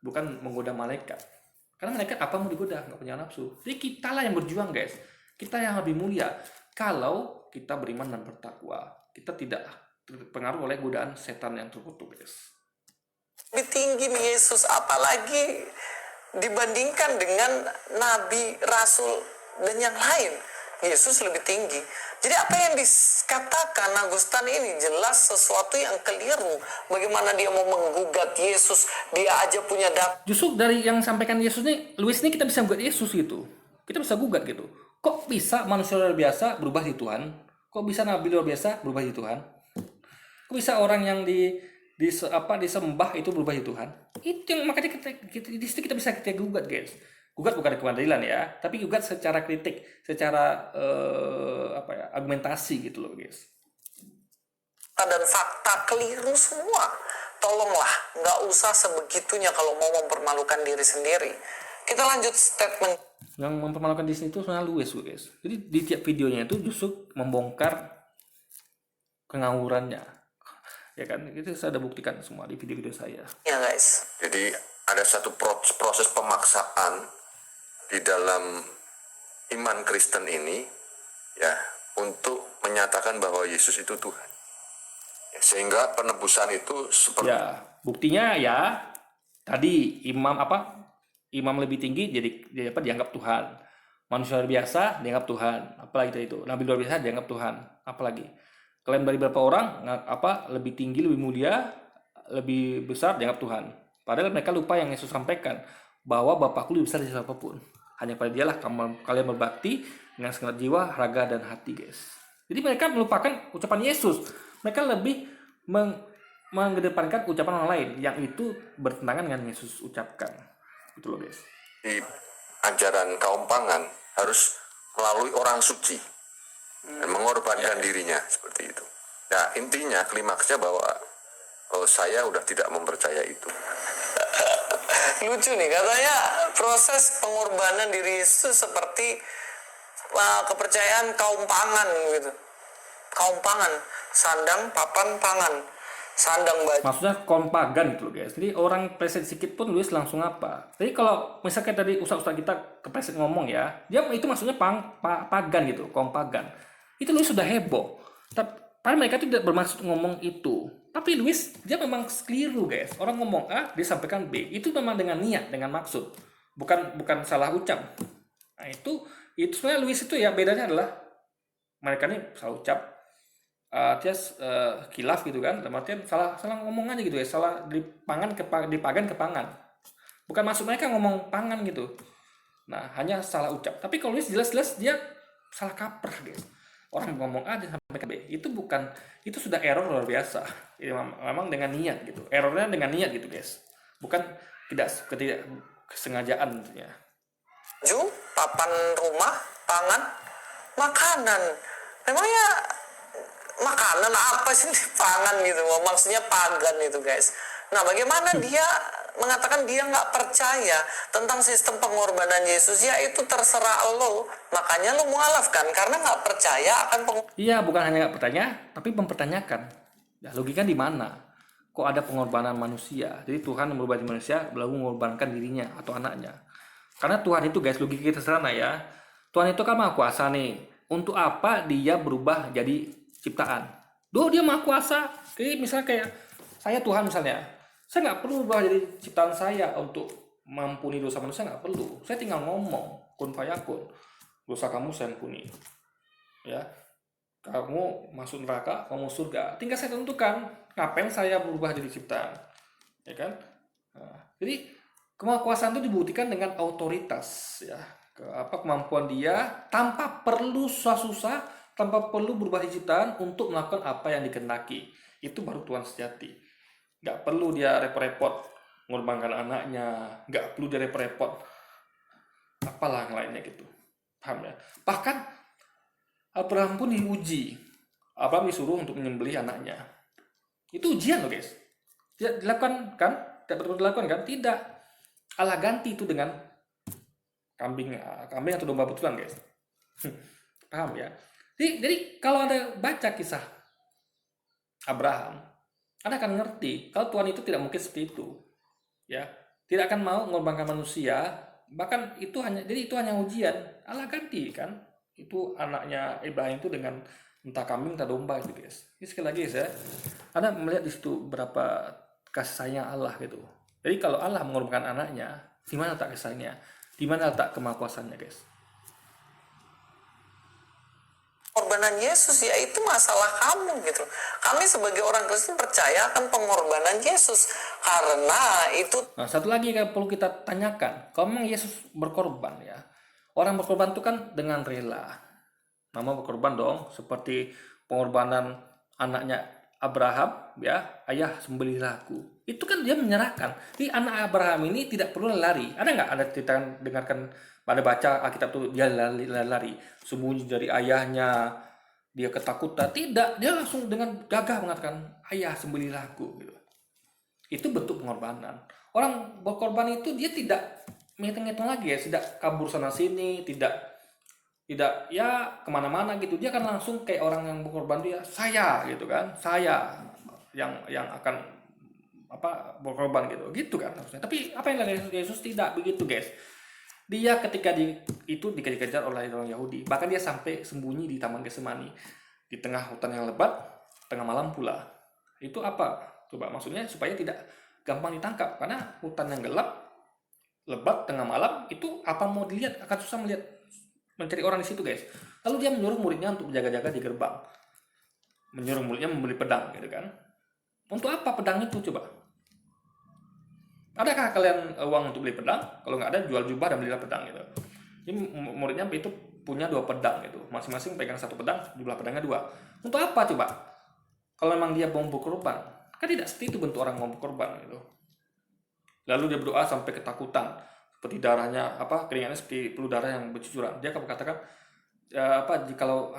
bukan menggoda malaikat. Karena malaikat apa mau digoda, nggak punya nafsu. Jadi kitalah yang berjuang, guys. Kita yang lebih mulia kalau kita beriman dan bertakwa. Kita tidak terpengaruh oleh godaan setan yang terkutuk, guys. Lebih tinggi nih Yesus, apalagi dibandingkan dengan nabi, rasul, dan yang lain. Yesus lebih tinggi. Jadi apa yang dikatakan Agustan ini jelas sesuatu yang keliru. Bagaimana dia mau menggugat Yesus, dia aja punya data. Justru dari yang sampaikan Yesus ini, Luis ini, kita bisa gugat Yesus gitu. Kita bisa gugat gitu. Kok bisa manusia luar biasa berubah di Tuhan? Kok bisa nabi luar biasa berubah di Tuhan? Kok bisa orang yang disembah itu berubah di Tuhan? Itu yang makanya kita bisa gugat, guys. Gugat bukan pengadilan ya, tapi gugat secara kritik, secara argumentasi gitu loh, guys. Dan fakta keliru semua. tolonglah, nggak usah sebegitunya kalau mau mempermalukan diri sendiri. Kita lanjut statement. Yang mempermalukan di sini itu sebenarnya Luis, guys. Jadi di tiap videonya itu justru membongkar kengawurannya, ya kan? Itu saya ada buktikan semua di video-video saya. Ya guys. Jadi ada satu proses pemaksaan di dalam iman Kristen ini, ya, untuk menyatakan bahwa Yesus itu Tuhan. Ya, sehingga penebusan itu seperti Ya, buktinya ya tadi imam lebih tinggi jadi dianggap Tuhan. Manusia luar biasa dianggap Tuhan. Apalagi tadi itu. Nabi luar biasa dianggap Tuhan. Apalagi klaim dari beberapa orang lebih tinggi, lebih mulia, lebih besar dianggap Tuhan. Padahal mereka lupa yang Yesus sampaikan bahwa Bapakku lebih besar dari siapapun. Hanya pada Dialah kalian berbakti dengan segenap jiwa, raga, dan hati, guys. Jadi mereka melupakan ucapan Yesus. Mereka lebih mengedepankan ucapan orang lain yang itu bertentangan dengan Yesus ucapkan. Gitu loh, guys. di ajaran kaum pangan harus melalui orang suci dan mengorbankan dirinya seperti itu. Nah, intinya klimaksnya bahwa saya udah tidak mempercaya itu. Lucu nih, katanya proses pengorbanan diri Yesus seperti kepercayaan kaum pangan gitu. Kaum pangan, sandang, papan, pangan, sandang baju. Maksudnya kompagan gitu loh, guys. Jadi orang preset sedikit pun Luis langsung apa. Jadi kalau misalkan tadi ustaz-ustaz kita kepreset ngomong ya, dia itu maksudnya pagan gitu, kompagan. Itu Luis sudah heboh. Padahal mereka tidak bermaksud ngomong itu. Tapi Luis dia memang keliru, guys. Orang ngomong A, dia sampaikan B. Itu memang dengan niat, dengan maksud. Bukan salah ucap. Nah, itu sebenarnya Luis itu ya bedanya adalah mereka ini salah ucap. Dia kilaf gitu kan, dalam artian salah ngomong aja gitu ya, salah di pagan ke pangan. Bukan maksud mereka ngomong pangan gitu. Nah, hanya salah ucap. Tapi kalau Luis jelas-jelas dia salah kaprah gitu. Orang ngomong A dia sampai ke B. Itu sudah error luar biasa. Ya, memang dengan niat gitu. Errornya dengan niat gitu, guys. Bukan tidak kesengajaan tentunya. Papan rumah, pangan, makanan. Memangnya makanan apa sih pangan gitu? Maksudnya pagan itu, guys. Nah, bagaimana dia mengatakan dia nggak percaya tentang sistem pengorbanan Yesus? Ya itu terserah lo. Makanya lo mualafkan karena nggak percaya akan Iya, bukan hanya nggak pertanya, tapi mempertanyakan. Ya, logika di mana? Kok ada pengorbanan manusia? Jadi Tuhan yang berubah manusia lalu mengorbankan dirinya atau anaknya. Karena Tuhan itu, guys, logika kita sederhana ya. Tuhan itu kan maha kuasa nih. Untuk apa dia berubah jadi ciptaan? Dia maha kuasa. Jadi misalnya kayak saya Tuhan misalnya. Saya nggak perlu berubah jadi ciptaan saya untuk mengampuni dosa manusia, nggak perlu. Saya tinggal ngomong, kun fayakun. Dosa kamu saya ampuni. Ya. Kamu masuk neraka, kamu surga. Tinggal saya tentukan ngapain saya berubah jadi ciptaan. Ya kan? Nah, jadi kemahakuasaan itu dibuktikan dengan otoritas ya. Kemampuan dia tanpa perlu susah-susah, tanpa perlu berubah ciptaan untuk melakukan apa yang dikehendaki. Itu baru Tuhan sejati. Nggak perlu dia repot-repot mengorbankan anaknya, nggak perlu dia repot-repot apalah yang lainnya gitu. Paham ya? Bahkan Abraham pun diuji. Abraham disuruh untuk menyembelih anaknya. Itu ujian loh, guys. Tidak dilakukan kan? Tidak perlu dilakukan kan? Tidak. Allah ganti itu dengan kambing atau domba betulan, guys. Paham ya? Jadi kalau Anda baca kisah Abraham, Anda akan ngerti kalau Tuhan itu tidak mungkin seperti itu. Ya, tidak akan mau mengorbankan manusia, bahkan itu hanya ujian. Allah ganti kan? Itu anaknya Ibrahim itu dengan entah kambing entah domba gitu, guys. Ini sekali lagi ya, Anda melihat di situ berapa kasih sayang Allah gitu. Jadi kalau Allah mengorbankan anaknya, di mana letak kasih sayangnya? Di mana letak kemahakuasaannya, guys? pengorbanan Yesus, ya itu masalah kamu gitu. Kami sebagai orang Kristen percaya akan pengorbanan Yesus karena itu. Nah, satu lagi yang perlu kita tanyakan, kalau memang Yesus berkorban ya, orang berkorban itu kan dengan rela. Mama berkorban dong, seperti pengorbanan anaknya Abraham ya, ayah sembelihlah aku. Itu kan dia menyerahkan. Jadi anak Abraham ini tidak perlu lari. Ada nggak Anda cerita dengarkan pada baca Alkitab tuh dia lari sembunyi dari ayahnya, dia ketakutan? Tidak, dia langsung dengan gagah mengatakan ayah sembelihlah aku gitu. Itu bentuk pengorbanan. Orang berkorban itu dia tidak ngitung-ngitung lagi ya, tidak kabur sana sini, tidak ya kemana-mana gitu. Dia akan langsung kayak orang yang berkorban, dia saya gitu kan, saya yang akan berkorban gitu kan harusnya. Tapi apa yang dilakukan Yesus tidak begitu, guys. Dia ketika itu dikejar-kejar oleh orang Yahudi, bahkan dia sampai sembunyi di Taman Getsemani di tengah hutan yang lebat, tengah malam pula. Itu apa? Coba maksudnya supaya tidak gampang ditangkap, karena hutan yang gelap, lebat, tengah malam, itu apa mau dilihat, akan susah mencari orang di situ, guys. Lalu dia menyuruh muridnya untuk berjaga-jaga di gerbang, menyuruh muridnya membeli pedang, gitu kan. Untuk apa pedang itu, coba? Adakah kalian uang untuk beli pedang? Kalau nggak ada, jual jubah dan belilah pedang, gitu. Jadi muridnya itu punya 2 pedang, gitu. Masing-masing pegang 1 pedang, jumlah pedangnya 2. Untuk apa, coba? Kalau memang dia mau berkorban, kan tidak seperti itu bentuk orang mau berkorban, gitu. Lalu dia berdoa sampai ketakutan, seperti darahnya keringatnya seperti peluru darah yang bercucuran. Dia akan berkatakan jikalau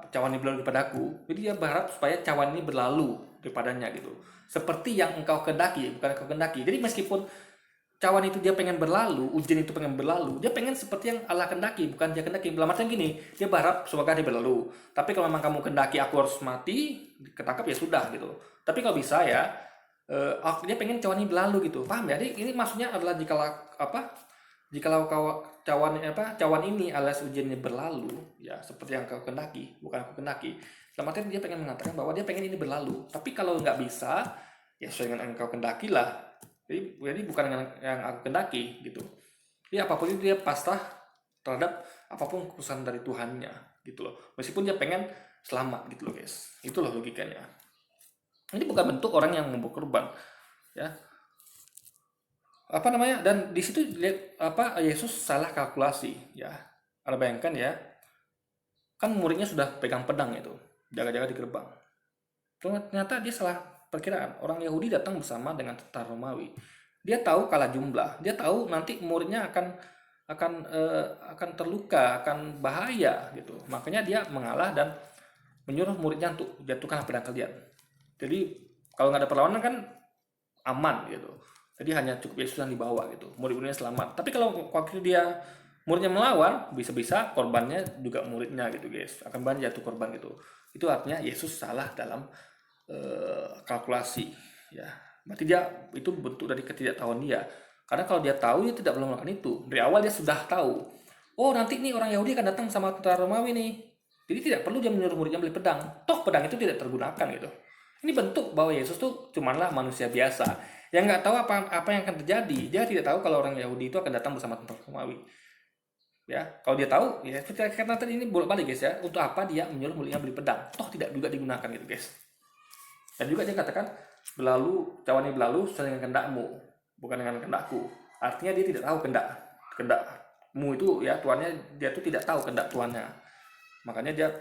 cawan ini berlalu daripada jadi dia berharap supaya cawan ini berlalu daripadanya gitu. Seperti yang engkau kehendaki, bukan engkau kehendaki. Jadi meskipun cawan itu dia pengen berlalu, ujian itu pengen berlalu, dia pengen seperti yang Allah kehendaki, bukan dia kehendaki. Dalam artian gini, dia berharap semoga dia berlalu. Tapi kalau memang kamu kehendaki aku harus mati, ketangkap ya sudah gitu. Tapi kalau bisa ya dia pengen cawan ini berlalu gitu, paham ya? Jadi ini maksudnya adalah jikalau cawan ini alias ujiannya berlalu, ya seperti yang kau kendaki, bukan aku kendaki. Dalam artian dia pengen mengatakan bahwa dia pengen ini berlalu. Tapi kalau nggak bisa, ya sesuai dengan yang kau kendaki lah. Jadi bukan dengan yang aku kendaki gitu. Jadi apapun itu dia pasrah terhadap apapun keputusan dari Tuhannya gitu loh. Meskipun dia pengen selamat gitu loh, guys. Itulah logikanya. Ini bukan bentuk orang yang mau berkorban, ya. Dan di situ lihat Yesus salah kalkulasi, ya. Anda bayangkan ya, kan muridnya sudah pegang pedang itu, jaga-jaga di gerbang. Ternyata dia salah perkiraan. Orang Yahudi datang bersama dengan tentara Romawi. Dia tahu kalah jumlah, dia tahu nanti muridnya akan terluka, akan bahaya gitu. Makanya dia mengalah dan menyuruh muridnya untuk jatuhkan pedang kalian. Jadi kalau nggak ada perlawanan kan aman gitu. Jadi hanya cukup Yesus yang dibawa gitu. Murid-muridnya selamat. Tapi kalau waktu dia muridnya melawan, bisa-bisa korbannya juga muridnya gitu, guys. Akan banyak jatuh korban gitu. Itu artinya Yesus salah dalam kalkulasi, ya. Berarti dia itu bentuk dari ketidaktahuan dia. Karena kalau dia tahu, dia tidak perlu melakukan itu. Dari awal dia sudah tahu. Oh, nanti nih orang Yahudi akan datang sama tentara Romawi nih. Jadi tidak perlu dia menyuruh muridnya beli pedang. Toh pedang itu tidak tergunakan gitu. Ini bentuk bahwa Yesus tuh cumanlah manusia biasa yang nggak tahu apa yang akan terjadi. Dia tidak tahu kalau orang Yahudi itu akan datang bersama tentara Romawi. Ya, kalau dia tahu, ya karena tadi ini bolak-balik, guys, ya. Untuk apa dia menyuruh muridnya beli pedang? Toh tidak juga digunakan gitu, guys. Dan juga dia katakan cawan ini berlalu sesuai dengan kehendakmu, bukan dengan kehendakku. Artinya dia tidak tahu kehendakmu itu, ya, tuannya dia tuh tidak tahu kehendak tuannya. Makanya dia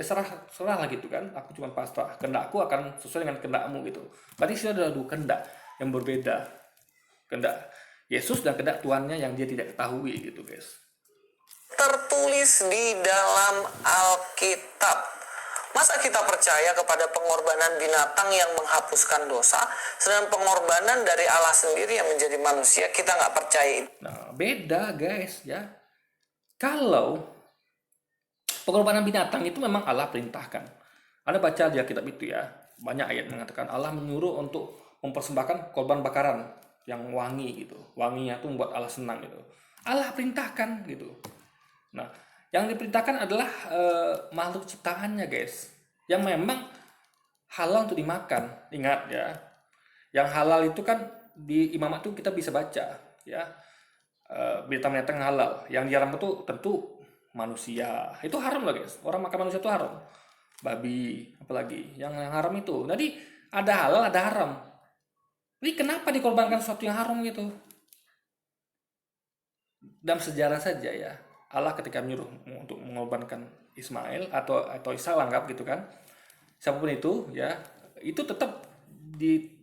serah lah gitu kan. Aku cuma pasrah, kehendakku akan sesuai dengan kehendakmu gitu. Berarti sudah ada 2 kehendak yang berbeda, kehendak Yesus dan kehendak tuannya yang dia tidak ketahui gitu, guys. Tertulis di dalam Alkitab. Masa kita percaya kepada pengorbanan binatang yang menghapuskan dosa, sedangkan pengorbanan dari Allah sendiri yang menjadi manusia kita nggak percaya? Nah, beda, guys, ya. Kalau pengorbanan binatang itu memang Allah perintahkan. Anda baca di Alkitab itu ya, banyak ayat mengatakan Allah menyuruh untuk mempersembahkan korban bakaran yang wangi gitu. Wanginya tuh membuat Allah senang gitu. Allah perintahkan gitu. Nah, yang diperintahkan adalah makhluk ciptaannya, guys. Yang memang halal untuk dimakan. Ingat ya. Yang halal itu kan di imamat itu kita bisa baca ya. Binatang-binatang halal. Yang diharam itu tentu manusia. Itu haram lah, guys. Orang makan manusia itu haram. Babi, apalagi. Yang haram itu. Jadi ada halal, ada haram. Jadi kenapa dikorbankan sesuatu yang haram gitu? Dalam sejarah saja ya, Allah ketika menyuruh untuk mengorbankan Ismail atau Isa anggap gitu kan, siapapun itu ya, itu tetap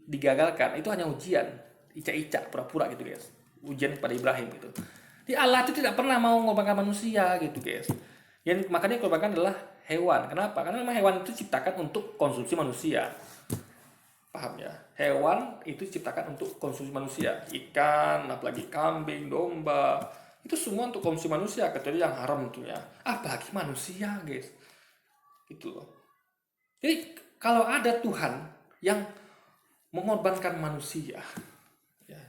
digagalkan. Itu hanya ujian, ica-ica, pura-pura gitu, guys. Ujian kepada Ibrahim gitu. Di Allah itu tidak pernah mau mengorbankan manusia gitu, guys. Yang makanya dikorbankan adalah hewan. Kenapa? Karena memang hewan itu diciptakan untuk konsumsi manusia. Paham ya? Hewan itu diciptakan untuk konsumsi manusia. Ikan, apalagi kambing, domba, itu semua untuk konsumsi manusia, kecuali yang haram tentunya. Apalagi manusia, guys. Gitu loh. Jadi kalau ada Tuhan yang mengorbankan manusia, ya,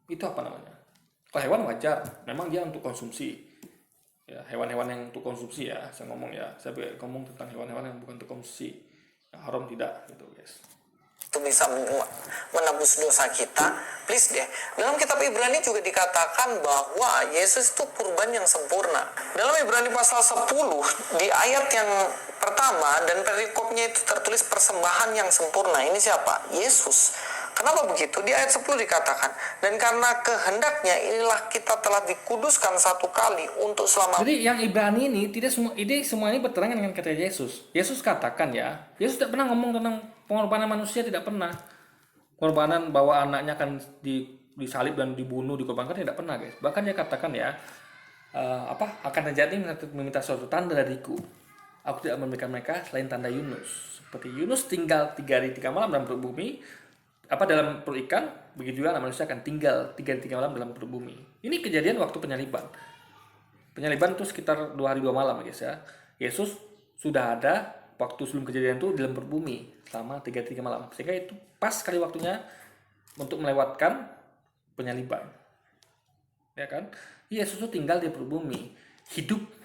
itu apa namanya? Kalau hewan wajar, memang dia untuk konsumsi. Ya, hewan-hewan yang untuk konsumsi ya, saya ngomong ya, saya ngomong tentang hewan-hewan yang bukan untuk konsumsi. Yang haram tidak, gitu guys. Itu bisa menebus dosa kita, please deh. Dalam kitab Ibrani juga dikatakan bahwa Yesus itu kurban yang sempurna. Dalam Ibrani pasal 10 di ayat yang pertama dan perikopnya itu tertulis persembahan yang sempurna. Ini siapa? Yesus. Kenapa begitu? Di ayat 10 dikatakan, dan karena kehendaknya inilah kita telah dikuduskan satu kali untuk selama. Jadi yang Ibrani ini tidak semua ide semuanya bertentangan dengan kata Yesus. Yesus katakan ya, Yesus tidak pernah ngomong tentang pengorbanan manusia, tidak pernah. Pengorbanan bahwa anaknya akan disalib dan dibunuh, dikorbankan, tidak pernah, guys. Bahkan dia katakan ya, akan terjadi meminta suatu tanda dariku. Aku tidak memberikan mereka selain tanda Yunus. Seperti Yunus tinggal 3 hari 3 malam dalam perut bumi, dalam perut ikan, begitu juga anak manusia akan tinggal 3 hari 3 malam dalam perut bumi. Ini kejadian waktu penyaliban. Penyaliban itu sekitar 2 hari 2 malam, guys ya. Yesus sudah ada waktu sebelum kejadian itu dalam perut bumi selama 3 hari 3 malam. Sehingga itu pas sekali waktunya untuk melewatkan penyaliban. Ya kan? Yesus itu tinggal di perut bumi.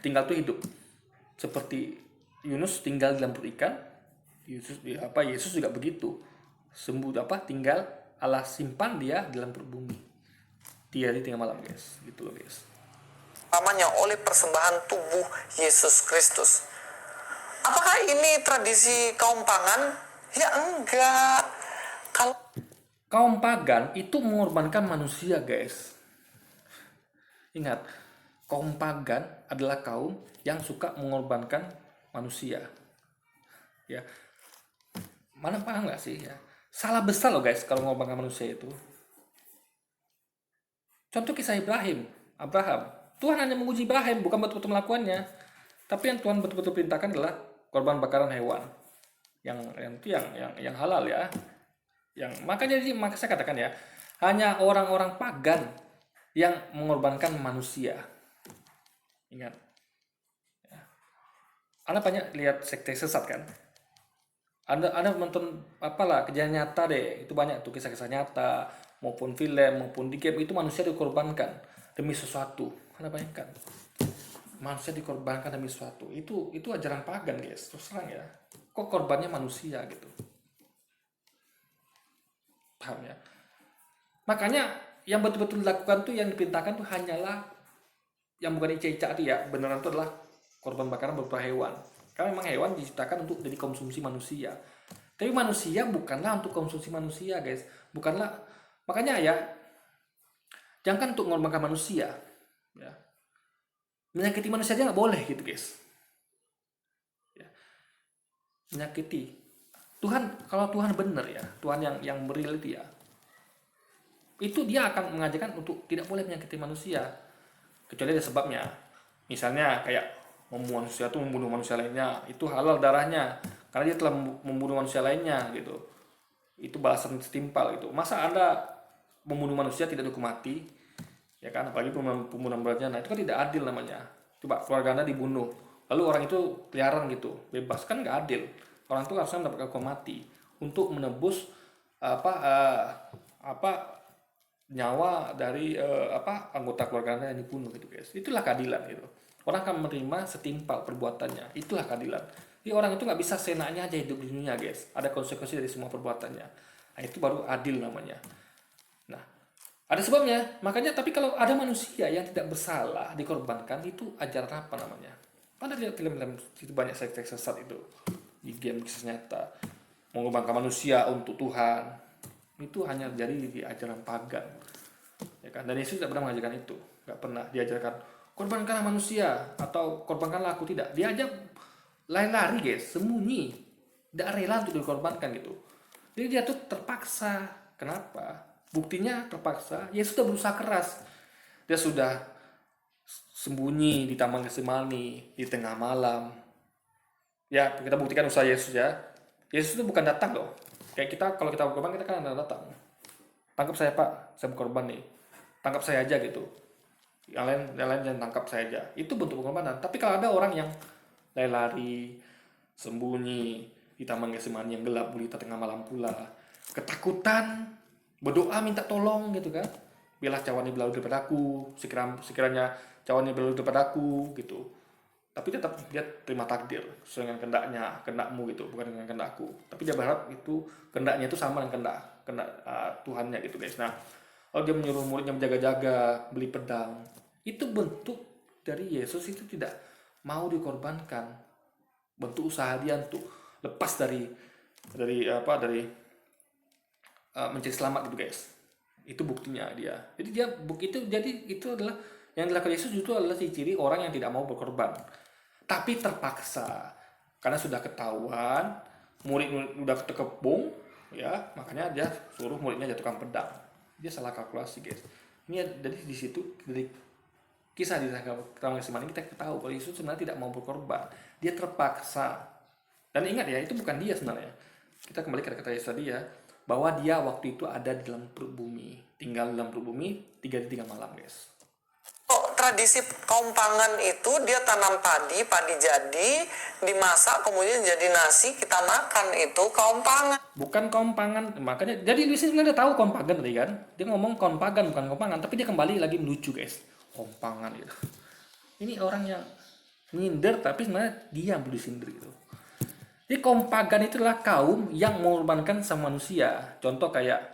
Tinggal itu hidup. Seperti Yunus tinggal dalam perut ikan, Yesus juga begitu. Tinggal Allah simpan dia dalam perut bumi 3 hari 3 malam, guys. Gitu loh, guys. Namanya oleh persembahan tubuh Yesus Kristus. Apakah ini tradisi kaum pagan? Ya enggak. Kalau Kaum pagan itu mengorbankan manusia, guys. Ingat, kaum pagan adalah kaum yang suka mengorbankan manusia. Ya. Mana paham nggak sih ya? Salah besar loh, guys, kalau mengorbankan manusia itu. Contoh kisah Abraham. Tuhan hanya menguji Ibrahim, bukan betul-betul melakukannya. Tapi yang Tuhan betul-betul perintahkan adalah korban bakaran hewan. Yang halal ya. Maka saya katakan ya, hanya orang-orang pagan yang mengorbankan manusia. Ingat. Ya. Anda banyak lihat sekte sesat kan? Anda menonton kejadian nyata deh, itu banyak tuh kisah-kisah nyata, maupun film, maupun di game, itu manusia dikorbankan demi sesuatu. Anda bayangkan, manusia dikorbankan demi sesuatu, itu ajaran pagan, guys. Terus terang ya, kok korbannya manusia gitu. Paham ya? Makanya yang betul-betul dilakukan tuh, yang diperintahkan tuh hanyalah yang bukan ica-ica tadi ya, beneran itu adalah korban bakaran berupa hewan. Karena memang hewan diciptakan untuk jadi konsumsi manusia. Tapi manusia bukanlah untuk konsumsi manusia, guys. Bukanlah. Makanya ya, jangan untuk mengorbankan manusia. Ya. Menyakiti manusia aja nggak boleh gitu, guys. Ya. Menyakiti. Kalau Tuhan benar ya, Tuhan yang real itu ya, itu dia akan mengajarkan untuk tidak boleh menyakiti manusia. Kecuali ada sebabnya. Misalnya kayak membunuh manusia itu membunuh manusia lainnya, itu halal darahnya karena dia telah membunuh manusia lainnya gitu. Itu balasan setimpal gitu. Masa Anda membunuh manusia tidak dihukum mati? Ya kan, apalagi pembunuhan berencana, itu kan tidak adil namanya. Coba keluarga Anda dibunuh, lalu orang itu keliaran gitu, bebas, kan nggak adil. Orang itu harusnya mendapatkan hukuman mati untuk menebus nyawa dari anggota keluarga Anda yang dibunuh gitu, guys. Itulah keadilan gitu. Orang akan menerima setimpal perbuatannya. Itulah keadilan. Jadi orang itu nggak bisa seenaknya aja hidup di dunia, guys. Ada konsekuensi dari semua perbuatannya. Nah, itu baru adil namanya. Nah, ada sebabnya. Makanya, tapi kalau ada manusia yang tidak bersalah dikorbankan, itu ajaran apa namanya? Pada lihat film-film itu banyak seks sesat itu di game kisah nyata. Mengorbankan manusia untuk Tuhan. Itu hanya jadi di ajaran pagan. Ya kan? Dan Yesus tidak pernah mengajarkan itu. Nggak pernah diajarkan korbankanlah manusia atau korbankanlah aku, tidak. Dia aja lari-lari, guys, sembunyi, tidak rela untuk dikorbankan gitu. Jadi dia tuh terpaksa. Kenapa? Buktinya terpaksa. Yesus sudah berusaha keras. Dia sudah sembunyi di Taman Getsemani di tengah malam. Ya, kita buktikan usaha Yesus ya. Yesus itu bukan datang loh. Kayak kita kalau kita berkorban kita kan ada datang. Tangkap saya Pak, saya berkorban nih. Tangkap saya aja gitu. Yang lain jangan tangkap saya aja. Itu bentuk pengorbanan. Tapi kalau ada orang yang lari, sembunyi di taman Getsemani yang gelap gulita tengah malam pula, ketakutan, berdoa minta tolong gitu kan. Biarlah cawan ini berlalu daripadaku, sekiranya cawan ini berlalu daripadaku gitu. Tapi tetap dia terima takdir sesuai dengan kehendakmu gitu, bukan dengan kehendakku. Tapi dia berharap itu kehendaknya itu sama dengan kehendak Tuhannya gitu guys. Nah, kalau dia menyuruh muridnya menjaga-jaga, beli pedang, itu bentuk dari Yesus itu tidak mau dikorbankan. Bentuk usaha dia untuk lepas dari mencari selamat gitu guys. Itu buktinya dia. Jadi itu adalah yang dilakukan Yesus itu adalah ciri orang yang tidak mau berkorban. Tapi terpaksa karena sudah ketahuan murid udah terkepung ya, makanya dia suruh muridnya jatuhkan pedang. Dia salah kalkulasi guys. Ini dari di situ dari kisah di Taman Getsemani kita tahu kalau Yesus sebenarnya tidak mau berkorban. Dia terpaksa. Dan ingat ya, itu bukan dia sebenarnya. Kita kembali ke kata Yesus tadi ya, bahwa dia waktu itu ada di dalam perut bumi, tinggal di dalam perut bumi 3 hari 3 malam guys. Tradisi kaum Pagan itu dia tanam padi jadi, dimasak kemudian jadi nasi kita makan, itu kaum Pagan. Bukan kaum Pagan, makanya jadi di sini udah tahu kaum Pagan tadi kan. Dia ngomong kaum Pagan bukan kaum Pagan, tapi dia kembali lagi melucu guys. Kaum Pagan gitu. Ini orang yang nyindir tapi sebenarnya dia yang perlu disindir gitu. Jadi kaum Pagan itu adalah kaum yang mengorbankan sama manusia. Contoh kayak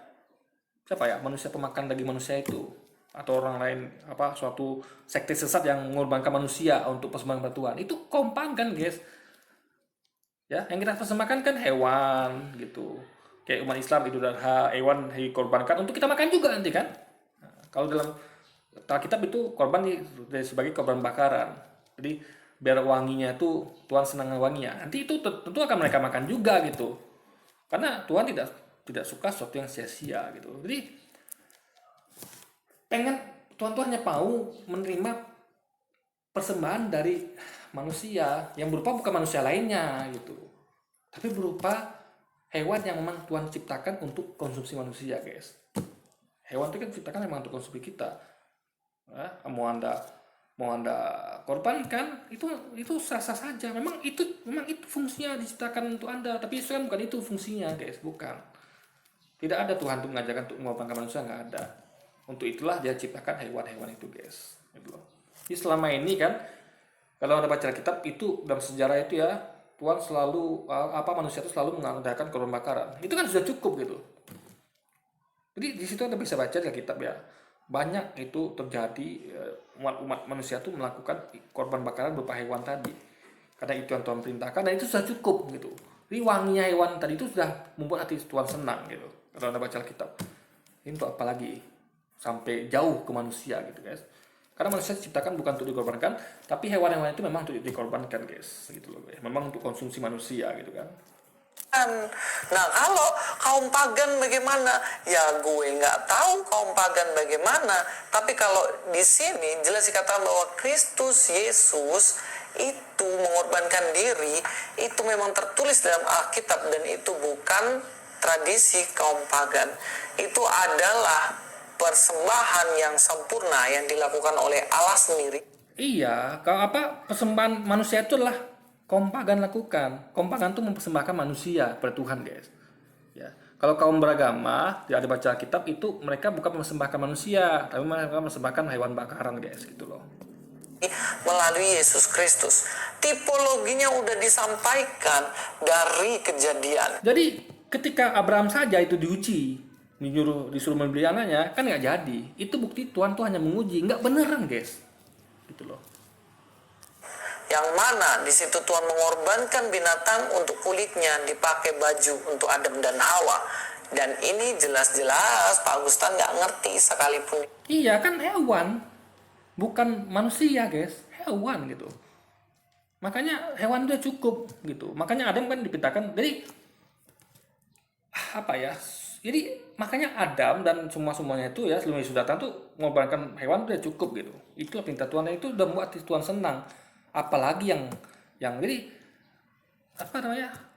siapa ya? Manusia pemakan daging manusia itu, atau orang lain suatu sekte sesat yang mengorbankan manusia untuk persembahan batuan. Itu kaum Pagan guys. Ya, yang kita persembahkan kan hewan gitu. Kayak umat Islam Idul Adha, hewan dikorbankan untuk kita makan juga nanti kan. Nah, kalau dalam Alkitab itu korban sebagai korban bakaran. Jadi biar wanginya itu Tuhan senang wanginya. Nanti itu tentu akan mereka makan juga gitu. Karena Tuhan tidak suka sesuatu yang sia-sia gitu. Jadi Tuhan hanya mau menerima persembahan dari manusia yang berupa bukan manusia lainnya gitu, tapi berupa hewan yang memang Tuhan ciptakan untuk konsumsi manusia guys. Hewan itu kan diciptakan memang untuk konsumsi kita. Nah, mau anda korbankan itu sah-sah saja. Memang itu fungsinya diciptakan untuk Anda, tapi itu kan bukan itu fungsinya guys, bukan. Tidak ada Tuhan untuk mengajarkan untuk mengorbankan manusia, nggak ada. Untuk itulah dia ciptakan hewan-hewan itu guys. Jadi selama ini kan kalau Anda baca Alkitab itu dalam sejarah itu ya, Tuhan selalu manusia itu selalu mengadakan korban bakaran. Itu kan sudah cukup gitu. Jadi di situ Anda bisa baca di Alkitab ya. Banyak itu terjadi umat manusia itu melakukan korban bakaran berupa hewan tadi. Karena itu yang Tuhan perintahkan dan itu sudah cukup gitu. Jadi wanginya hewan tadi itu sudah membuat hati Tuhan senang gitu. Kalau Anda baca Alkitab. Ini untuk apa lagi? Sampai jauh ke manusia gitu guys. Karena manusia diciptakan bukan untuk dikorbankan, tapi hewan-hewan itu memang untuk dikorbankan guys, gitu loh guys. Memang untuk konsumsi manusia gitu kan. Nah kalau kaum Pagan bagaimana? Ya gue nggak tahu kaum Pagan bagaimana. Tapi kalau di sini jelas dikatakan bahwa Kristus Yesus itu mengorbankan diri, itu memang tertulis dalam Alkitab dan itu bukan tradisi kaum Pagan. Itu adalah persembahan yang sempurna yang dilakukan oleh Allah sendiri. Iya, kalau persembahan manusia itu adalah kaum Pagan lakukan. Kaum Pagan itu mempersembahkan manusia kepada Tuhan guys. Ya, kalau kaum beragama tidak ada baca Alkitab itu mereka bukan mempersembahkan manusia, tapi mereka mempersembahkan hewan bakaran guys, gitu loh. Melalui Yesus Kristus, tipologinya udah disampaikan dari Kejadian. Jadi ketika Abraham saja itu diuji, disuruh membeli anaknya, kan nggak jadi. Itu bukti Tuhan tuh hanya menguji, nggak beneran guys, gitu loh. Yang mana di situ Tuhan mengorbankan binatang untuk kulitnya dipakai baju untuk Adam dan Hawa. Dan ini jelas-jelas Pak Agustan nggak ngerti sekalipun. Iya kan hewan, bukan manusia guys, hewan gitu. Makanya hewan udah cukup gitu. Makanya Adam kan dipintakan. Jadi Jadi makanya Adam dan semuanya itu ya sebelum Yesus datang tuh mengorbankan hewan udah cukup gitu. Itulah perintah Tuhan dan itu udah membuat Tuhan senang. Apalagi yang jadi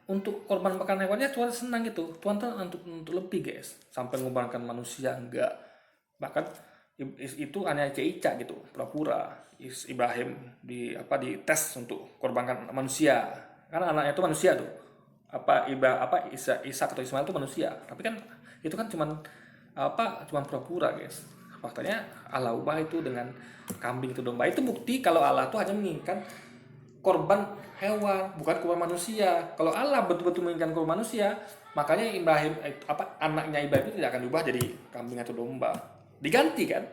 untuk korban makan hewannya Tuhan senang gitu. Tuhan tuh untuk lebih guys, sampai mengorbankan manusia enggak. Bahkan itu hanya Ica gitu, pura-pura. Ibrahim di tes untuk korbankan manusia. Karena anaknya itu manusia tuh. Ishak atau Ismail itu manusia. Tapi kan itu kan cuman pura-pura guys. Faktanya Allah ubah itu dengan kambing itu domba. Itu bukti kalau Allah tuh hanya menginginkan korban hewan, bukan korban manusia. Kalau Allah betul-betul menginginkan korban manusia, makanya anaknya Ibrahim itu tidak akan diubah jadi kambing atau domba. Diganti kan?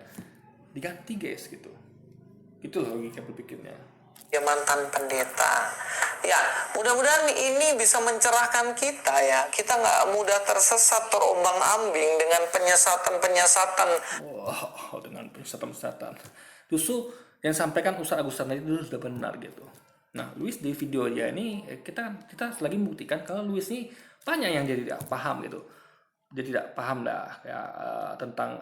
Diganti guys gitu. Itu logika berpikirnya. Ya mantan pendeta. Ya, mudah-mudahan ini bisa mencerahkan kita ya. Kita nggak mudah tersesat, terombang-ambing dengan penyesatan-penyesatan. Wow, dengan penyesatan. Justru yang sampaikan Ustaz Agustin tadi itu sudah benar gitu. Nah, Luis di video dia ini kita lagi membuktikan kalau Luis ini banyak yang jadi tidak paham gitu. Dia tidak paham tentang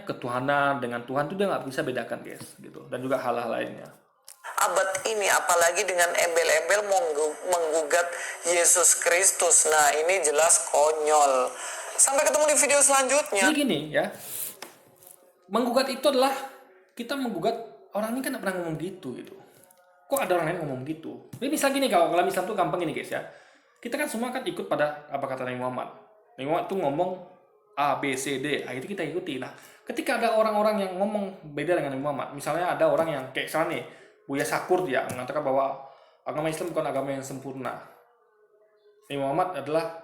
ketuhanan dengan Tuhan itu dia nggak bisa bedakan guys gitu, dan juga hal-hal lainnya. Abad ini apalagi dengan embel-embel menggugat Yesus Kristus. Nah, ini jelas konyol. Sampai ketemu di video selanjutnya. Jadi gini ya, menggugat itu adalah kita menggugat orang ini kan nggak pernah ngomong gitu. Kok ada orang lain ngomong gitu? Jadi misal gini, kalau Islam tuh gampang ini guys ya. Kita kan semua kan ikut pada apa kata Nabi Muhammad. Nabi Muhammad tuh ngomong A, B, C, D. Itu kita ikuti. Nah, ketika ada orang-orang yang ngomong beda dengan Nabi Muhammad, misalnya ada orang yang kayak misalnya nih, Buya Syakur dia mengatakan bahwa agama Islam bukan agama yang sempurna. Nabi Muhammad adalah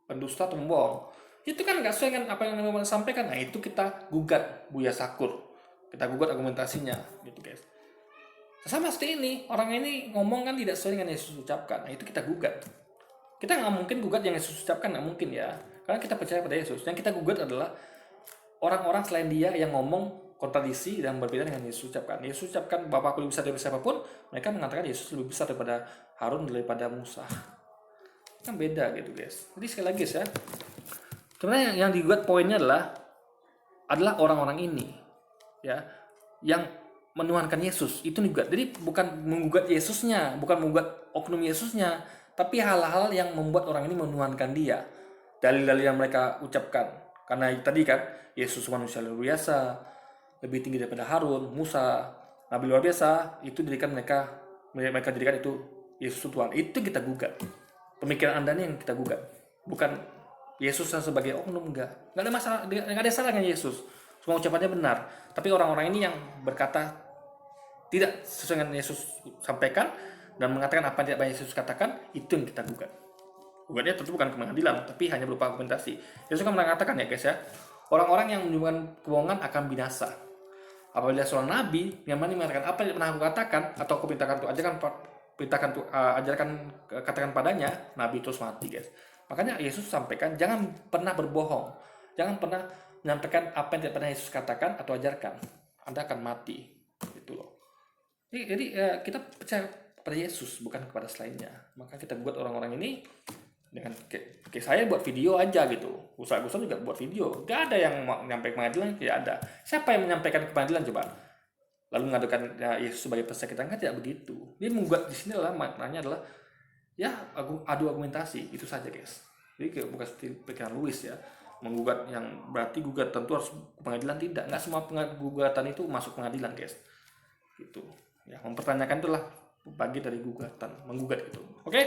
pendusta atau pembohong. Itu kan nggak sesuai dengan apa yang Nabi Muhammad sampaikan. Nah, itu kita gugat Buya Syakur. Kita gugat argumentasinya gitu guys. Sama seperti ini, orang ini ngomong kan tidak sesuai dengan yang Yesus ucapkan. Nah, itu kita gugat. Kita nggak mungkin gugat yang Yesus ucapkan, nggak mungkin ya. Karena kita percaya pada Yesus. Yang kita gugat adalah orang-orang selain dia yang ngomong kontradiksi dan berbeda dengan Yesus ucapkan. Yesus ucapkan Bapakku lebih besar daripada siapapun, mereka mengatakan Yesus lebih besar daripada Harun daripada Musa. Kan beda gitu guys. Jadi sekali lagi ya, sebenarnya yang digugat poinnya adalah orang-orang ini ya, yang menuhankan Yesus itu digugat. Jadi bukan menggugat Yesusnya, bukan menggugat oknum Yesusnya, tapi hal-hal yang membuat orang ini menuhankan dia. Dalil-dalil yang mereka ucapkan. Karena tadi kan Yesus manusia luar biasa, lebih tinggi daripada Harun, Musa, nabi luar biasa, itu jadikan mereka jadikan itu Yesus Tuhan. Itu kita gugat. Pemikiran Anda nih yang kita gugat. Bukan Yesus sebagai oknum, enggak ada masalah, enggak ada salah dengan Yesus. Semua ucapannya benar. Tapi orang-orang ini yang berkata tidak sesuai dengan Yesus sampaikan dan mengatakan apa yang tidak Yesus katakan, itu yang kita gugat. Gugatnya tentu bukan ke pengadilan, tapi hanya berupa argumentasi. Yesus kan mengatakan ya guys ya, orang-orang yang menunjukkan kebohongan akan binasa. Apabila seorang nabi yang mengatakan apa yang pernah aku katakan atau aku katakan padanya, nabi terus mati guys. Makanya Yesus sampaikan jangan pernah berbohong, jangan pernah menyampaikan apa yang tidak pernah Yesus katakan atau ajarkan. Anda akan mati, gitu loh. Jadi kita percaya pada Yesus bukan kepada selainnya. Maka kita buat orang-orang ini dengan kayak saya buat video aja gitu. Ustaz juga buat video. Gak ada yang menyampaikan pengadilan, tidak ada. Siapa yang menyampaikan ke pengadilan coba? Lalu mengadukan Yesus sebagai peserta kita, kan tidak begitu. Dia membuat di sini adalah maknanya adalah ya adu argumentasi, itu saja guys. Jadi bukan seperti pikiran Luis ya, menggugat yang berarti gugat tentu harus ke pengadilan, tidak. Nggak semua gugatan itu masuk pengadilan guys. Gitu. Ya, mempertanyakan itulah bagian dari gugatan, menggugat itu. Oke?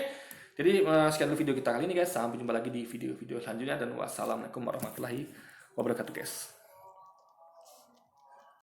Jadi sekian dulu video kita kali ini guys. Sampai jumpa lagi di video-video selanjutnya dan wassalamualaikum warahmatullahi wabarakatuh guys.